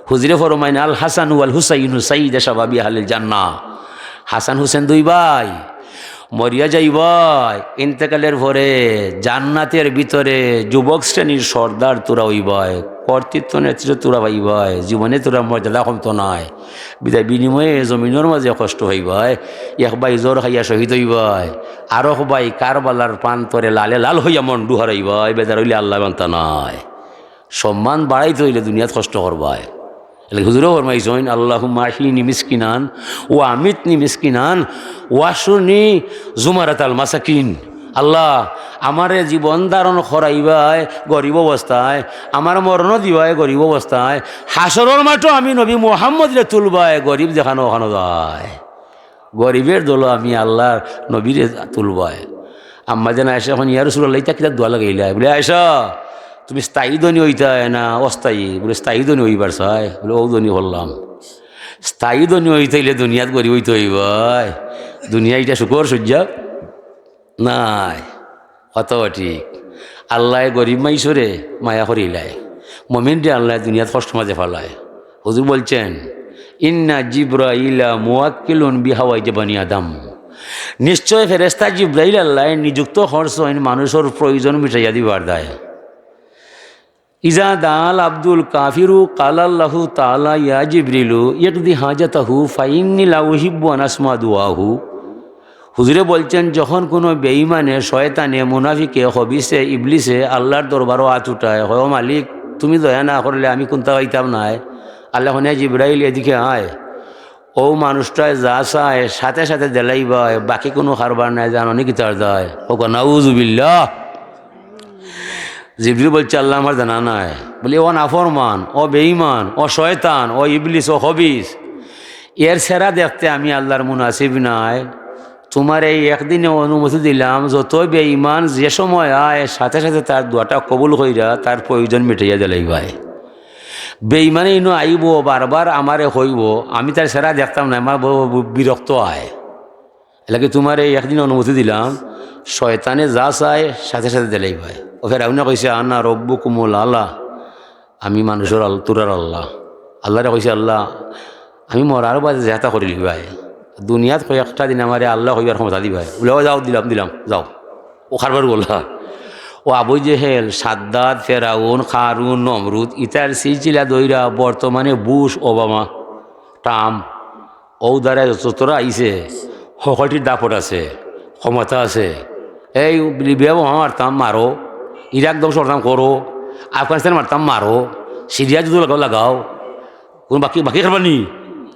হুজরে ফরমাইন আল হাসান ওয়াল হুসাইন সাইয়্যিদা শাবাবি আহলিল জান্নাহ। হাসান হুসেন দুই ভাই মরিয়া যাইবাই, ইন্তেকালের পরে জান্নাতের ভিতরে যুবক শ্রেণীর সর্দার তোরা হইবাই, কর্তৃত্ব নেতৃত্ব তোরা পাইবাই, জীবনে তোরা মর্যাদা কমতো নাই। বিদায় বিনিময়ে জমিনের মাঝে কষ্ট হইবাই, এক বাই জ্বর খাইয়া শহীদ হইবাই, আরো বাই কারবালার প্রান্তরে লালে লাল হইয়া মন্ডু হারাইবাই। বেজার হইলে আল্লাহ মানতা নাই। সম্মান বাড়াইতে হইলে দুনিয়াত কষ্ট করবাই। হুজুরও ফরমাইছেন আল্লাহুম্মা আহিনি মিসকিনান ও আমিতনি মিসকিনান ওয়াসুনি জুমারাতাল মাসাকিন। আল্লাহ আমারে জীবন ধারণ করাইবাই গরিব অবস্থায়, আমার মরণ দিবাই গরিব অবস্থায়, হাসরের মাঠও আমি নবী মুহাম্মদরে তুলবাই গরিব দেখানো ওখানো যায়। গরিবের দল আমি আল্লাহর নবীরে তুলবাই। আম্মা যেন আয়সা এখন ইয়া রাসূলুল্লাহ তা কিতাব দোয়া লাগাইলা, বলে আয়সা তুমি স্থায়ী ধনী হইতায় না অস্থায়ী? বলে স্থায়ী ধনী হইবার চাই। বলে ও ধনী হলাম। স্থায়ী ধনী হইতাইলে দুনিয়াত গরিব হইতে হইবাই। দুনিয়া এটা শুকর সূর্য নাই, অত ঠিক। আল্লাহ গরিব মাইসরে মায়া করিলাই, মমিনরে আল্লাহ দুনিয়াত কষ্ট মাঝে ফেলায়। হুজুর বলছেন ইন্না জিব্রাইলা মুওয়াক্কিলুন বিহাওয়াইজি বানি আদম, নিশ্চয় ফেরেশতা জিব্রাইল আল্লাহ নিযুক্ত করছেন মানুষের প্রয়োজন মিটাইয়া দিবার দায়। ইজা দাল আব্দুল কাফিরু কালাল্লাহু তাআলা ইয়া জিবরিলু ইয়াকদি হাজাতাহু ফাইন্নি লা উহিব্বু আন আসমা দুআহু। হুজুরে বলছেন যখন কোনো বেঈমানে শয়তানে মুনাফিকে হবিসে ইবলিসে আল্লাহর দরবারও হাত উঠায়, হয় মালিক তুমি দয়া না করলে আমি কোনটা হইতাম নাই। আল্লাহ হনে জিব্রাইল এদিকে আয়, ও মানুষটায় যা চায় সাথে সাথে দেলাইবায়, বাকি কোনো কারবার নাই, জানি কি তার দায়। ও নাউজুবিল্লাহ। জিবরিল বলছে আল্লাহ আমার জানা নাই। বলি ও নাফরমান, ও বেঈমান, ও শয়তান, ও ইবলিস, ও হবিস, এর সেরা দেখতে আমি আল্লাহর মুনাসিব নাই। তোমার এই একদিনে অনুমতি দিলাম, যত বেঈমান যে সময় আয় সাথে সাথে তার দোয়াটা কবুল হইরা তার প্রয়োজন মিটাইয়া দিলাই ভাই। বেঈমানে ইনো আইব বারবার আমারে হইব, আমি তার সেরা দেখতাম না, আমার বিরক্ত আয়। এলাকে তোমার এই একদিন অনুমতি দিলাম, শয়তানে যা চায় সাথে সাথে দিলাই ভাই। ও ফেরাউনে কইছে আনা রব্বুকুমুল আলা, আমি মানুষের তোরার আল্লাহ। আল্লাহরে কইছে আল্লাহ আমি মরার বাজে জেহাতা করিলি ভাই, দুনিয়াত কয়েকটা দিন আমারে আল্লাহ হইবার ক্ষমতা দি ভাই। বলে ও যাও দিলাম যাও। ও খারবার বললা ও আবু জেহেল, সাদ্দাত, ফেরাউন, কারুন, নমরুদ ইতার সিলসিলা দইরা বর্তমানে বুশ, ওবামা, ট্রাম্প ও দ্বারা যতরা আইছে সকলটির দাপট আছে, ক্ষমতা আছে। এই লিবিয়া মারতাম মারো, ইরাক ধ্বংস করতাম করো, আফগানিস্তান মারতাম মারো, সিরিয়া যদি লাগাও, কোন বাকি খাবারনি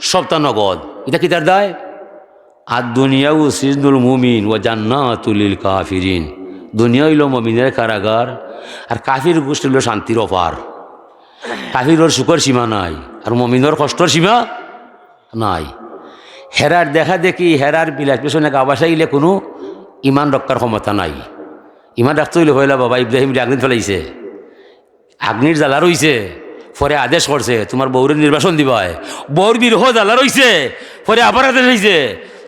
সপ্তাহ নগদ। এটা কি তার দায়? আর দুনিয়াও সিজনুল মুমিন ও জান্নাতুল লিল কাফিরিন। দুনিয়া হইল মমিনের কারাগার, আর কাফির গোষ্ঠী হইল শান্তির অপার। কাফিরর সুখর সীমা নাই আর মমিনর কষ্টর সীমা নাই। হেরার দেখা দেখি হেরার বিলাস পেছনে গা বাসাইলে কোনো ইমান রক্ষার ক্ষমতা নাই। ইমান রাখতে হইলে হইলা বাবা ইব্রাহিম আগ্নি ফেলাইছে, আগ্নির জ্বালা রইছে, পরে আদেশ করছে তোমার বউরের নির্বাসন দিবায়, বউর বিরহ জ্বালা রইছে, পরে আবার আদেশ হয়েছে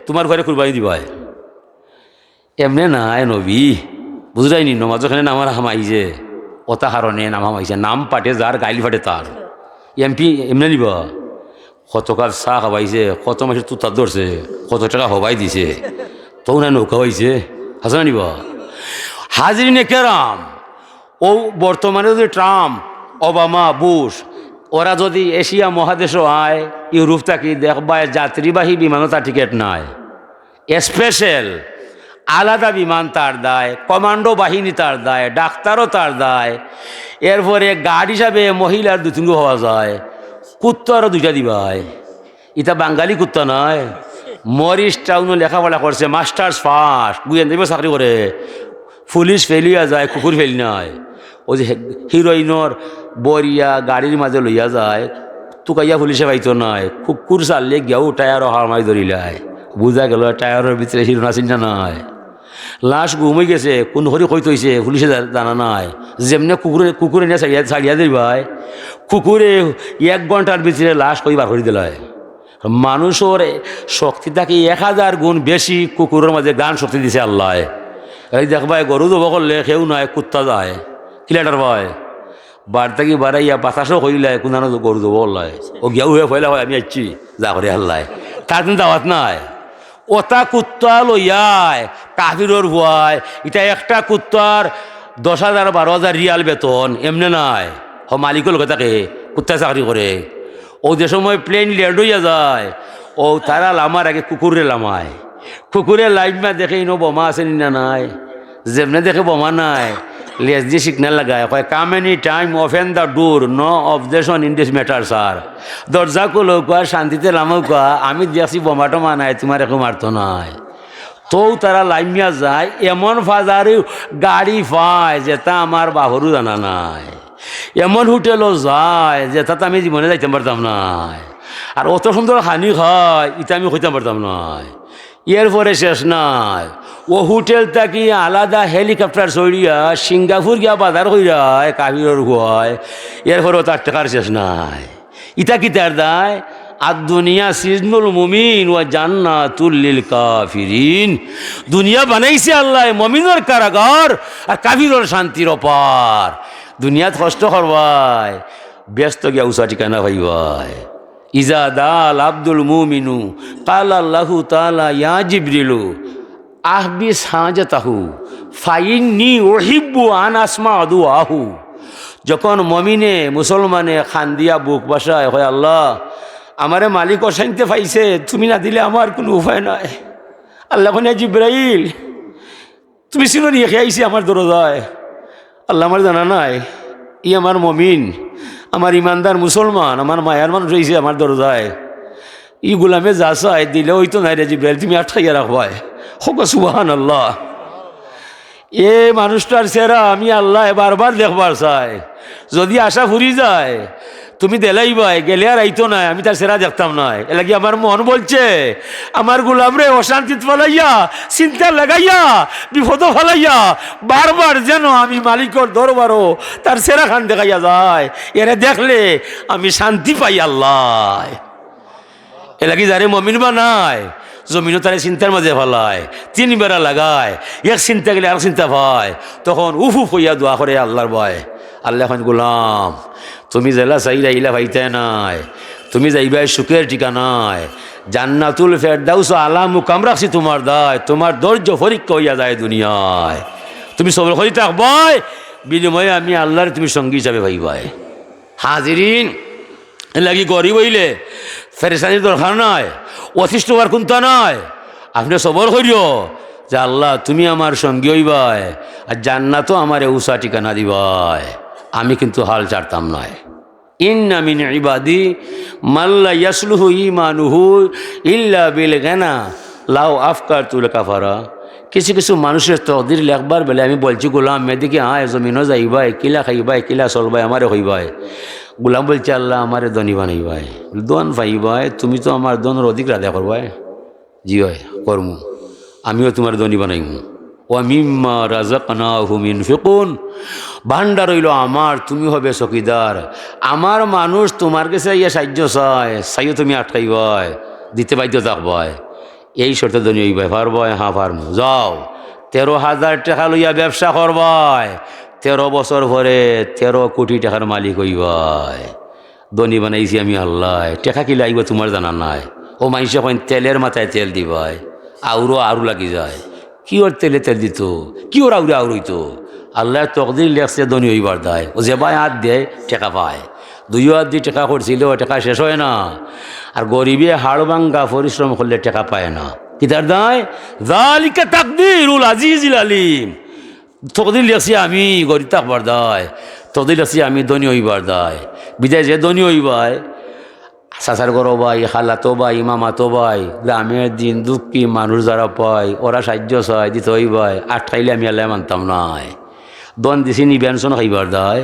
তোমার ঘরে কুরবানি দিবায়। এমনে নাই নবী বুঝাইনি নমাজ ওখানে নামার হামাইছে ওটা হারণে নাম হামাইছে, নাম পাঠে যার গাইলি ফাটে তার এমপি এমনি নিব। কতকাল চাহ খাবাইছে, কত মাসের তুতার ধরছে, কত টাকা হবাই দিছে, তো না নৌকা হয়েছে হাসনা নিব। হাজরিনে কেরাম, ও বর্তমানে যদি ট্রাম্প, ওবামা, বুশ ওরা যদি এশিয়া মহাদেশও আয়, ইউরোপ থাকি দেখবায় যাত্রীবাহী বিমানও তার টিকিট নাই, স্পেশাল আলাদা বিমান তার দায়, কমান্ডো বাহিনী তার দায়, ডাক্তারও তার দায়। এরপরে গার্ড হিসাবে মহিলার 2-3 হওয়া যায়, কুত্তা আরও 2টা দিবায়। এটা বাঙালি কুত্তা নয়, মরিস টাউনও লেখাপড়া করছে, মাস্টার্স ফার্স্ট বুঝেন দেবে চাকরি করে, পুলিশ ফেলিয়া যায়, কুকুর ফেলি নয়। ওই যে হিরোইনর বরিয়া গাড়ির মাঝে লইয়া যায়, তুকাইয়া পুলিশে পাইতো নয়, কুকুর চাললে গিয়াও টায়ারও হারমাই ধরিলায়, বুঝা গেল টায়ারের ভিতরে হিরো না চিন্তা নয়। লাশ ঘুমই গেছে, কোন হরি কই তৈছে পুলিশে জানা নাই। যেমনি কুকুরে নিয়ে ছাড়িয়া দিবাই, কুকুরে 1 ঘন্টার ভিতরে লাশ কই বার করে দিলায়। মানুষের শক্তি থাকে 1000 গুণ বেশি কুকুরের মাঝে গান শক্তি দিছে আল্লাহ। এই দেখবাই গরু দেবো করলে কেউ নয়, কুত্তা যায় কিলাটার ভয় বার থাকি বাড়াইয়া বাতাসও হইলায়, কোনানো গরু দেবো বললায়, ও গিয়াও হয়ে ফেলা হয় আমি আসছি যা করে আল্লাহ, তার কিন্তু দাওয়াত নাই। ওটা কুত্তা লইয়ায় কাফিরর ভয়, এটা একটা কুত্তার 10,000 12,000 রিয়াল বেতন এমনি নাই। মালিকের লোকে থাকে কুত্তা চাকরি করে, ও যে সময় প্লেন লেট হইয়া যায়, ও তারা লামার আগে কুকুরে লামায়, কুকুরে লাইমা দেখে ইনো বোমা আছে না নাই, যেমনে দেখে বোমা নাই লেজ দিয়ে সিগন্যাল লাগায়, কয় come any time open the door, no objection in this matter sir. দরজা খুলো কয় শান্তিতে লামাও কয় আমি দেখছি বোমাটো মানায় তোমার এখন মারতো নাই। তো তারা লাইমিয়া যায়, এমন ফাজারি গাড়ি পায় যেটা আমার বাহরও জানা নাই, এমন হোটেলও যায় যেটাতে আমি জীবনে যাইতে পারতাম নাই, আর অত সুন্দর হানি খায় এটা আমি হইতে পারতাম নাই। এরপরে শেষ নাই, ও হোটেল থাকি আলাদা হেলিকপ্টার চড়িয়া সিঙ্গাপুর গিয়া বাজার হইয়ায় কাবিরর হয়, এরপরেও তার টাকার শেষ নাই। ইটা কি তার দায়? আর দুনিয়া সিজনুল মুমিন ও জান্নাতুল লিল কাফিরিন, দুনিয়া বানাইছে আল্লাহ মুমিনের কারাগার আর কাফিরর শান্তির অপার। দুনিয়াত কষ্ট করবাই, ব্যস্ত গিয়া উষা ঠিকানা ভাইবাই। ইজা দাল আব্দুল মুমিনু কাল আল্লাহু তাআলা ইয়া জিবরিলু আহবিস হাজাতাহু ফাইন্নি উহিব্বু আন আসমা দুআহু। যখন মমিনে মুসলমানে খান দিয়া বুক বাসায় হয়, আল্লাহ আমারে মালিক অশান্তি পাইছে, তুমি না দিলে আমার কোনো উপায় নাই। আল্লাহ কোনে জিব্রাইল তুমি চিনো নিয়ে খেয়েছি আমার দরজায়, আল্লাহ আমার জানা নাই, ই আমার মমিন, আমার ইমানদার মুসলমান, আমার মায়ার মানুষ হয়েছে আমার দরজায়, ই গোলামে যা চাই দিলে ওই তো নাই রে জিব্রাইল, তুমি আটকাইয়া রাখবাই। হোক সুবহানাল্লাহ। এ মানুষটার চেহারা আমি আল্লাহ বারবার দেখবার চাই, যদি আশা ফুরি যায় তুমি দেলাই ভাই গেলে আর আইতো নাই, আমি তার চেহারা দেখতাম নাই। এলাকি আমার মন বলছে আমার গোলাম রে অশান্তিত ফেলাইয়া, চিন্তা লাগাইয়া, বিপদ ফেলাইয়া বারবার যেন আমি মালিকর দরবারও তার চেহারা খান দেখাইয়া যায়, এরা দেখলে আমি শান্তি পাই আল্লাহ। এলাকি যারে মমিন বানায় জমিনও তারে চিন্তার মাঝে ফেলায়, 3 বেড়া লাগায়, এক চিন্তা গেলে আর চিন্তা পায়, তখন উফ হইয়া দোয়া করে আল্লাহর ভয়। আল্লাহ এখন গোলাম তুমি জেলা চাইলা ইলা ভাইতে নাই, তুমি যাইবাই সুখের ঠিকানায়, জান্নাতুল ফেরদাউস আলা মুকাম রাখছি তোমার দায়, তোমার ধৈর্য পরীক্ষা হইয়া যায় দুনিয়ায়, তুমি সবর করি থাকবাই, বিনিময়ে আমি আল্লাহর তুমি সঙ্গী হিসাবে ভাইবাই। হাজিরিন লাগি গরিব হইলে ফেরেশানির দরকার নাই, অতিষ্ঠ হওয়ার কোনটা নাই, আপনি সবর করিও যে আল্লাহ তুমি আমার সঙ্গী হইবাই আর জান্নাতও আমার উষা ঠিকানা দিবাই, আমি কিন্তু হাল ছাড়তাম নয়। ইন্না মিন ইবাদি মাল্লা ইয়াসলুহু ঈমানুহু ইল্লা বিল গানা লাউ আফকারতুল কাফারা। কিছু কিছু মানুষের তকদির লেখবার বেলে আমি বলছি গোলাম মেয়েদিকে আয় জমিনও যাইবাই কিলা খাইবাই কিলা চলবাই আমারে হইবাই। গোলাম বলছে আল্লাহ আমারে দনি বানাইবাই। দন পাইবাই তুমি তো আমার দনের অধিক রাধা করবাই। জি হয় কর্ম, আমিও তোমার দনি বানাইমু। ও মিম্মা রাযাকনাহুম ইউনফিকুন, ভান্ডার হইল আমার, তুমি হবে চকিদার। আমার মানুষ তোমার কাছে ইয়ে সাহায্য চায়, চাইও তুমি আটকাইবাই, দিতে বাধ্য থাকবাই। এই শর্তে দনি হইবাই। পারবাই? হ্যাঁ পারমু। যাও 13,000 টাকা লইয়া ব্যবসা করবাই, 13 বছর পরে 13 কোটি টাকার মালিক হইবাই। দনি বানাইছি আমি আল্লাহ। টাকা কি লাগবে তোমার জানা নাই। ও মানুষ এখন তেলের মাথায় তেল দিবাই, আরও লাগি যায়। কি ওর তেলে তেল দিত, কি ওর আউরে হইতো। আল্লাহ তকদির লেখছে দনি হইবার দায়। ও যে ভাই হাত দেয় টাকা পায়, 2 হাত দিয়ে টাকা করছিল টাকা শেষ হয় না। আর গরিবে হাড় ভাঙ্গা পরিশ্রম করলে টাকা পায় না। কি তার দায়? যালিকা তাকদীরুল আজিজিল আলিম। তকদির লেখছি আমি গরিব থাকবার দায়, তকদির লেখছি আমি ধনী হইবার দায়। বিদায় যে ধনী হইবাই, চাচার গরো ভাই, খালাতো ভাই, মামাতো ভাই, গ্রামের দিন দুঃখী মানুষ যারা পায় ওরা সাহায্য চায়, দিতে হইবাই। আটকাইলে আমি আল্লাহ মানতাম নাই। দন দিছি নিবেঞ্চন খাইবার দায়,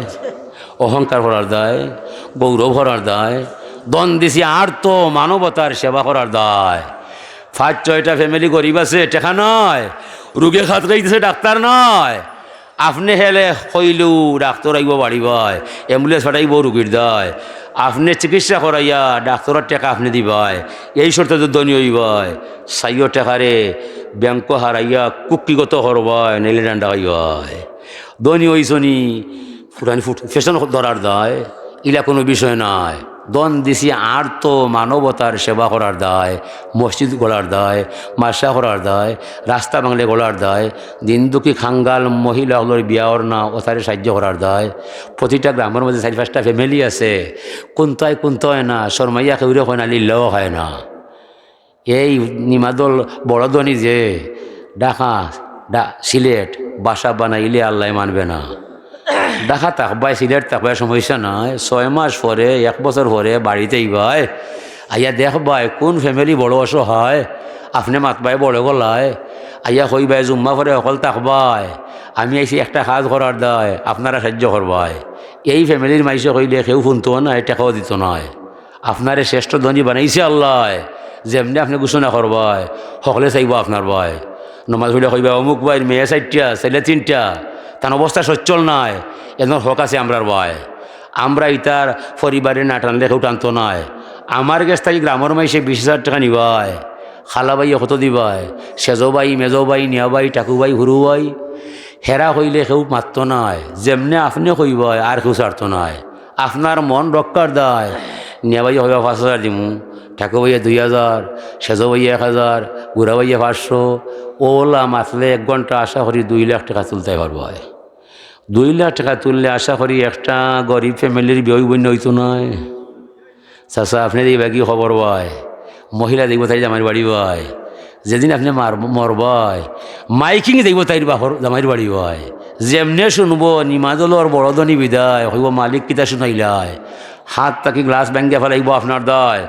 অহংকার করার দায়, গৌরব করার দায়। দন দিছি আর তো মানবতার সেবা করার দায়। 5-6টা ফ্যামিলি গরিব আছে, টেকা নয়, রোগে খাত খাইতেছে, ডাক্তার নয়। আপনি হেলে কইলেও ডাক্তার আইব বাড়িবাই, অ্যাম্বুলেন্স ফাটাইব রুগীর দায়। আপনি চিকিৎসা করাইয়া ডাক্তারের টাকা আপনি দিবাই, এই শর্তে তো ধনী হইবাই। 4 টাকারে ব্যাংক হারাইয়া কুক্তিগত করবাই, নেইলে ডান্ডা হইবাই। ধনী হইছনি ফুটানি ফ্যাশন ধরার দায়, ইলা কোনো বিষয় নাই। দন দিছি আর তো মানবতার সেবা করার দায়, মসজিদ গড়ার দায়, মাসা করার দায়, রাস্তা বাংলে গড়ার দায়, দিন দুঃখী খাঙ্গাল মহিলা হলোর বিয়াওর না ও তারে সাহায্য করার দায়। প্রতিটা গ্রামের মধ্যে 4-5টা ফ্যামিলি আছে, কোনটায় না, শর্মাইয়া কেউরে হয় না, লিল্লাও হয় না। এই নিমাদল বড় ধনী যে ঢাকা সিলেট বাসা বানাইলে আল্লাহ মানবে না। ঢাকা থাকবাই, সিলেট থাকবাই, সমস্যা নাই। 6 মাস পরে 1 বছর পরে বাড়িতেই ভাই আইয়া দেখবাই কোন ফ্যামিলি বড় অসহায়, আপনি মাতবাই বড় গলায় আইয়া কইবাই জুম্মা পরে অকল থাকবাই, আমি আইসি একটা কাজ করার দায়, আপনারা সাহায্য করবাই। এই ফ্যামিলির মাইসে কইলে কেউ শুনতো না, টাকাও দিত নয়। আপনারে শ্রেষ্ঠ ধনী বানাইছে আল্লাহ, যেমনি আপনি ঘোষণা করবাই সকলে চাইব আপনার ভাই। নমাজ হইলে কইবা অমুক ভাই মেয়ে 4টা ছেলে 3টা, তার অবস্থা সচ্ছল নাই, এজন হক আছে আমরার ভাই। আমরা ইতার পরিবারে না টানলে কেউ টানতো নাই। আমার কাছ থেকে গ্রামের মাইসে 20,000 টাকা নিবাই, খালা ভাই কত দিবাই, সেজো ভাই, মেজো ভাই, নিয়া ভাই, টাকু ভাই, হুরু ভাই, হেরা কইলে কেউ মারতো নাই। যেমনে আপনি কইবাই আর কেউ ছাড়তো নাই। আপনার মন রক্ষার দায়। নিয়া ভাই হইবা 5,000 দিমু, ঠাকুর ভাইয়া 2,000, সেজো ভাইয়া 1,000, বুড়া ভাইয়া 500। ওলা মাতলে 1 ঘন্টা আশা করি 2 লাখ টাকা তুলতে পারবো। 2 লাখ টাকা তুললে আশা করি একটা গরিব ফ্যামিলির বিয়ে বন্য হইতো নয়। চাচা আপনি দেখবা কি খবর ভাই, মহিলা দেখব তাই জামাইর বাড়ি ভাই। যেদিন আপনি মরবাই মাইকিং দেখব তাই জামাইর বাড়ি ভাই। যেমনে শুনবো নিমাদলর বড়দনী বিদায় হইব মালিক কিতা শুনাইলাই, হাত তাকি গ্লাস ব্যাঙ্গে ফেলাইব আপনার দায়,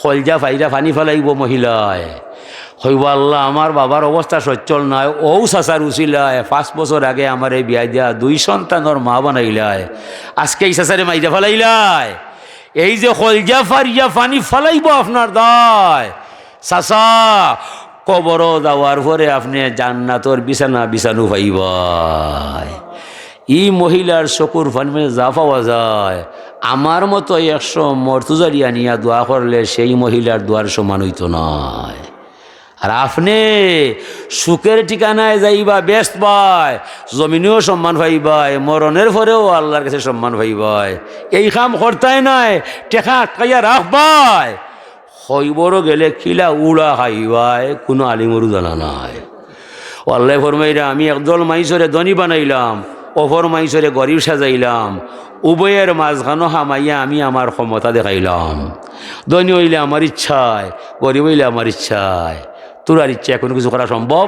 কলজা ফাইরা পানি ফেলাইব মহিলায়। হইব আল্লাহ আমার বাবার অবস্থা সচ্ছল নয়, ও চাচার উচিলায় 5 বছর আগে আমার এই বিয়া দিয়া 2 সন্তানের মা বানাইলায়, আজকে এই চাচারে মাইরা ফেলাইলাই। এই যে কলজা ফারিয়া পানি ফেলাইব আপনার দায়। চাচা কবর যাওয়ার পরে আপনি জান্নাতর বিছানু পাইবাই। ই মহিলার চকুর ফানমে যা পাওয়া যায়, আমার মতো 100 মর্তুজারিয়া নিয়া দোয়া করলে সেই মহিলার দোয়ার সমান হইত নয়। আর আপনি সুখের ঠিকানায় যাইবা বেস্ট ভাই, জমিনেও সম্মান পাইবাই, মরণের পরেও আল্লাহর কাছে সম্মান পাইবাই। এই কাম করতাই নাই, টেকা আটকাইয়া রাখবাই, হইবরও গেলে খিলা উড়া খাইবাই, কোনো আলিমরু জানা নাই। আল্লাহ ফরমাইরা আমি একদল মাইসরে ধনী বানাইলাম, অপর মাইসরে গরিব সাজাইলাম, উভয়ের মাঝখানো হামাইয়া আমি আমার ক্ষমতা দেখাইলাম। ধনী হইলে আমার ইচ্ছায়, গরিব হইলে আমার ইচ্ছায়। তোর আর ইচ্ছা কোনো কিছু করা সম্ভব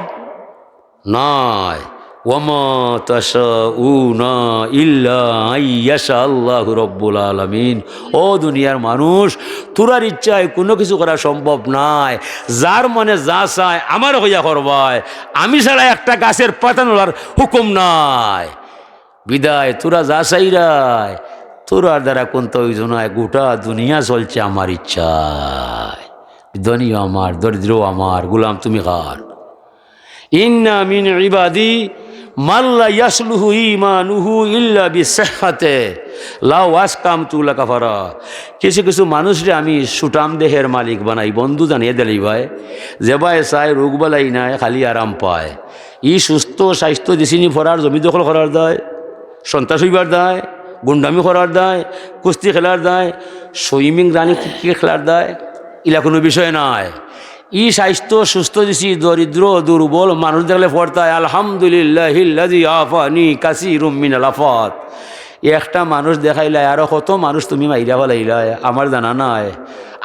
নয়। ওয়ামা তাশাউনা ইল্লা আইয়াশা আল্লাহু রাব্বুল আলামিন। ও দুনিয়ার মানুষ, তোরার ইচ্ছায় কোনো কিছু করা সম্ভব নাই। যার মনে যা চায় আমার হইয়া করবায়, আমি ছাড়া একটা গাছের পাতা নড়ার হুকুম নাই। বিদায় তোরা যা চাইরায়, তোরার দ্বারা কোন প্রয়োজন হয়। গোটা দুনিয়া চলছে আমার ইচ্ছায়। ধনী আমার, দরিদ্র আমার, গুলাম তুমি কার? ইন্না মিন ইবাদি মাল্লা ইয়াসলুহু ঈমানুহু ইল্লা বিসিহহাতে লাউ আসকামতু লাকাফারা। কিছু কিছু মানুষরে আমি সুটাম দেহের মালিক বানাই। বন্ধু জানিয়ে দিলি ভাই, যে ভাই চাই রোগ বালাই নাই, খালি আরাম পায়। ই সুস্থ স্বাস্থ্য দিছিনি ফরার, জমি দখল করার দায়, সন্ত্রাস হইবার দায়, গুন্ডামি করার দায়, কুস্তি খেলার দায়, সুইমিং রানি ক্রিকেট খেলার দায়, ইলা কোনো বিষয় নয়। ই স্বাস্থ্য সুস্থ দিছি, দরিদ্র দুর্বল মানুষ দেখলে পড়তায় আলহামদুলিল্লাহিল্লাযী আফানি কাসীরুম মিনাল আফাত। একটা মানুষ দেখাইলে আরো কত মানুষ তুমি মাইরা ফেলাইলাই, আমার জানা নাই।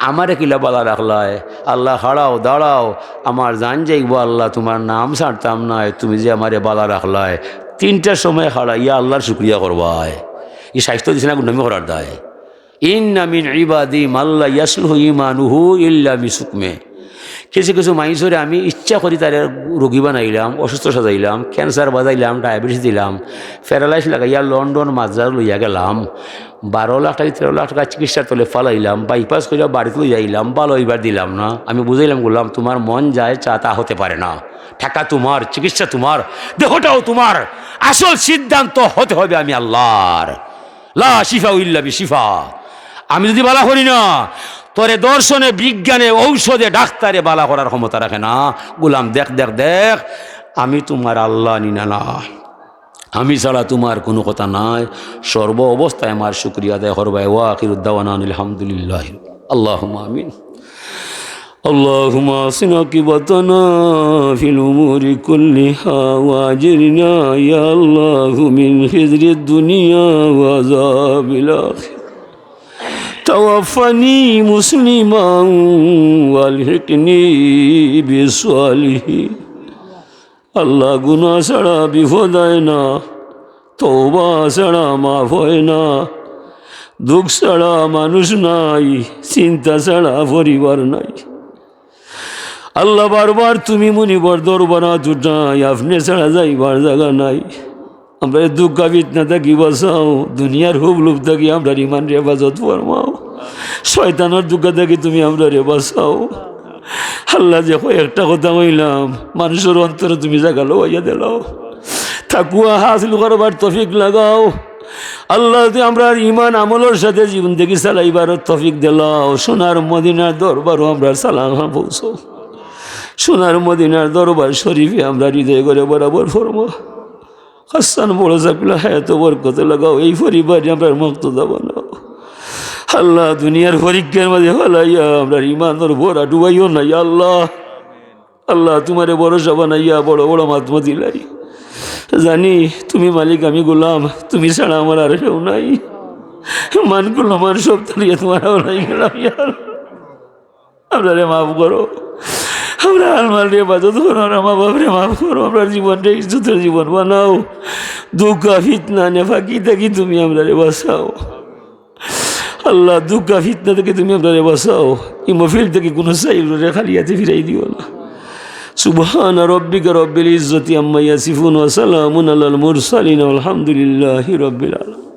আমারে কিলা বালা রাখলায়। আল্লাহ হারাও দাঁড়াও, আমার জান যাইব আল্লাহ, তোমার নাম ছাড়তাম নাই, তুমি যে আমারে বালা রাখলায়। 3টার সময় হারাইয়া আল্লাহর শুকরিয়া করবায়। ই স্বাস্থ্য দিছে না গুন্ডামি করার দায়। ইন্না মিন ইবাদি মাল্লা ইয়াসলুহু ঈমানুহু ইল্লা বিসুকমে। কিছু কিছু মানুষরে আমি ইচ্ছা করি তার রোগী বানাইলাম, অসুস্থ সাজাইলাম, ক্যান্সার বাজাইলাম, ডায়াবেটিস দিলাম, প্যারালাইস লাগাইয়া লন্ডন মাদ্রাজ লইয়া গেলাম, 12 লাখ টাকা 13 লাখ টাকা চিকিৎসার তলে ফালাইলাম, বাইপাস করিয়া বাড়িতে লইয়া আইলাম, ভালো হইবার দিলাম না। আমি বুঝাইলাম, বললাম তোমার মন যায় চা তা হতে পারে না, টাকা তোমার, চিকিৎসা তোমার, দেহটাও তোমার, আসল সিদ্ধান্ত হতে হবে আমি আল্লাহর। লা শিফা ইল্লা বিশিফা। আমি যদি বালা করি না, তোরে দর্শনে, বিজ্ঞানে, ঔষধে, ডাক্তারে বালা করার ক্ষমতা রাখে না। গোলাম দেখ দেখ দেখ, আমি তোমার আল্লাহ নিনা না, আমি ছাড়া তোমার কোনো কথা নাই। সর্ব অবস্থায় আমার শুকরিয়া আদায় করবাই। ওয়া আখিরুদ দাওয়ানা আলহামদুলিল্লাহ। আল্লাহুম্মা আমিন। আল্লাহুম্মা আসিনা কিবাতানা ফিল উমুরি কুল্লিহা ওয়া আজিরনা ইয়া আল্লাহু মিন খিজরিদ দুনিয়া ওয়া আযাবিল আখিরাহ। তাওয়াফানি মুসলিমান ওয়ালহিকনি বিসসালিহিন। আল্লাহ, গুনাহ ছাড়া বিপদ হয় না, তওবা ছাড়া মাফ হয় না, দুঃখ ছাড়া মানুষ নাই, চিন্তা ছাড়া পরিবার নাই। আল্লাহ, বারবার তুমি মুনিবর দরবারে জুটাই, আপনি ছাড়া যাইবার জায়গা নাই। আমরা দুঃখ ফিতনা থাকি বাঁচাও, দুনিয়ার হুব লুপ থাকি আমরা ইমান হেফাজত ফরমাও, শয়তানের দুঃখ থাকি তুমি আমরা রে বাঁচাও। আল্লাহ, যে একটা কথা কইলাম, মানুষের অন্তরে তুমি জায়গা লইয়া দিলাও, তাকুয়া হাসিল করবার তৌফিক লাগাও। আল্লাহ, আমরা ইমান আমলের সাথে জীবন থেকে চালাইবার তৌফিক দিলাও। সোনার মদিনার দরবারও আমরা সালাম পৌঁছো। সোনার মদিনার দরবার শরীফে আমরা হৃদয় করে বরাবর ফরমো। হাসান বড় চাপিলা হায়াত বরকত লাগাও। এই পরিবারে আমরা মুক্তদা বানাও। আল্লাহ, দুনিয়ার পরীক্ষার মাঝে ফলাইয়া আমরা ইমানের ভরা ডুবাইও নাই। আল্লাহ, আল্লাহ তোমারে ভরসা বানাইয়া বড় বড় মাতমা দিলাই। জানি তুমি মালিক, আমি গোলাম, তুমি ছাড়া আমার আর কেউ নাই। মান করলাম, আমার সব তালিয়ে তোমার নাই গেলাম। আপনারে মাফ করো, আমরা আলমাল রে বাজত করো, আমার মা বাপরে মাফ করো, আমরা জীবনটা ইজ্জতের জীবন বানাও। দুঃখ ফিতনা নেফাকি থাকি তুমি আমরা রে বাঁচাও। আল্লাহ, দুঃখ ফিতনা থেকে তুমি আমরা রে বাঁচাও। এই মফিল থেকে কোনো চাইল রে খালিয়াতে ফিরাই দিও না। সুবহানা রব্বিকা রব্বিল ইজ্জতি আম্মা ইয়াসিফুন ওয়া সালামুন আলাল মুরসালিন ওয়ালহামদুলিল্লাহি রব্বিল আলামিন।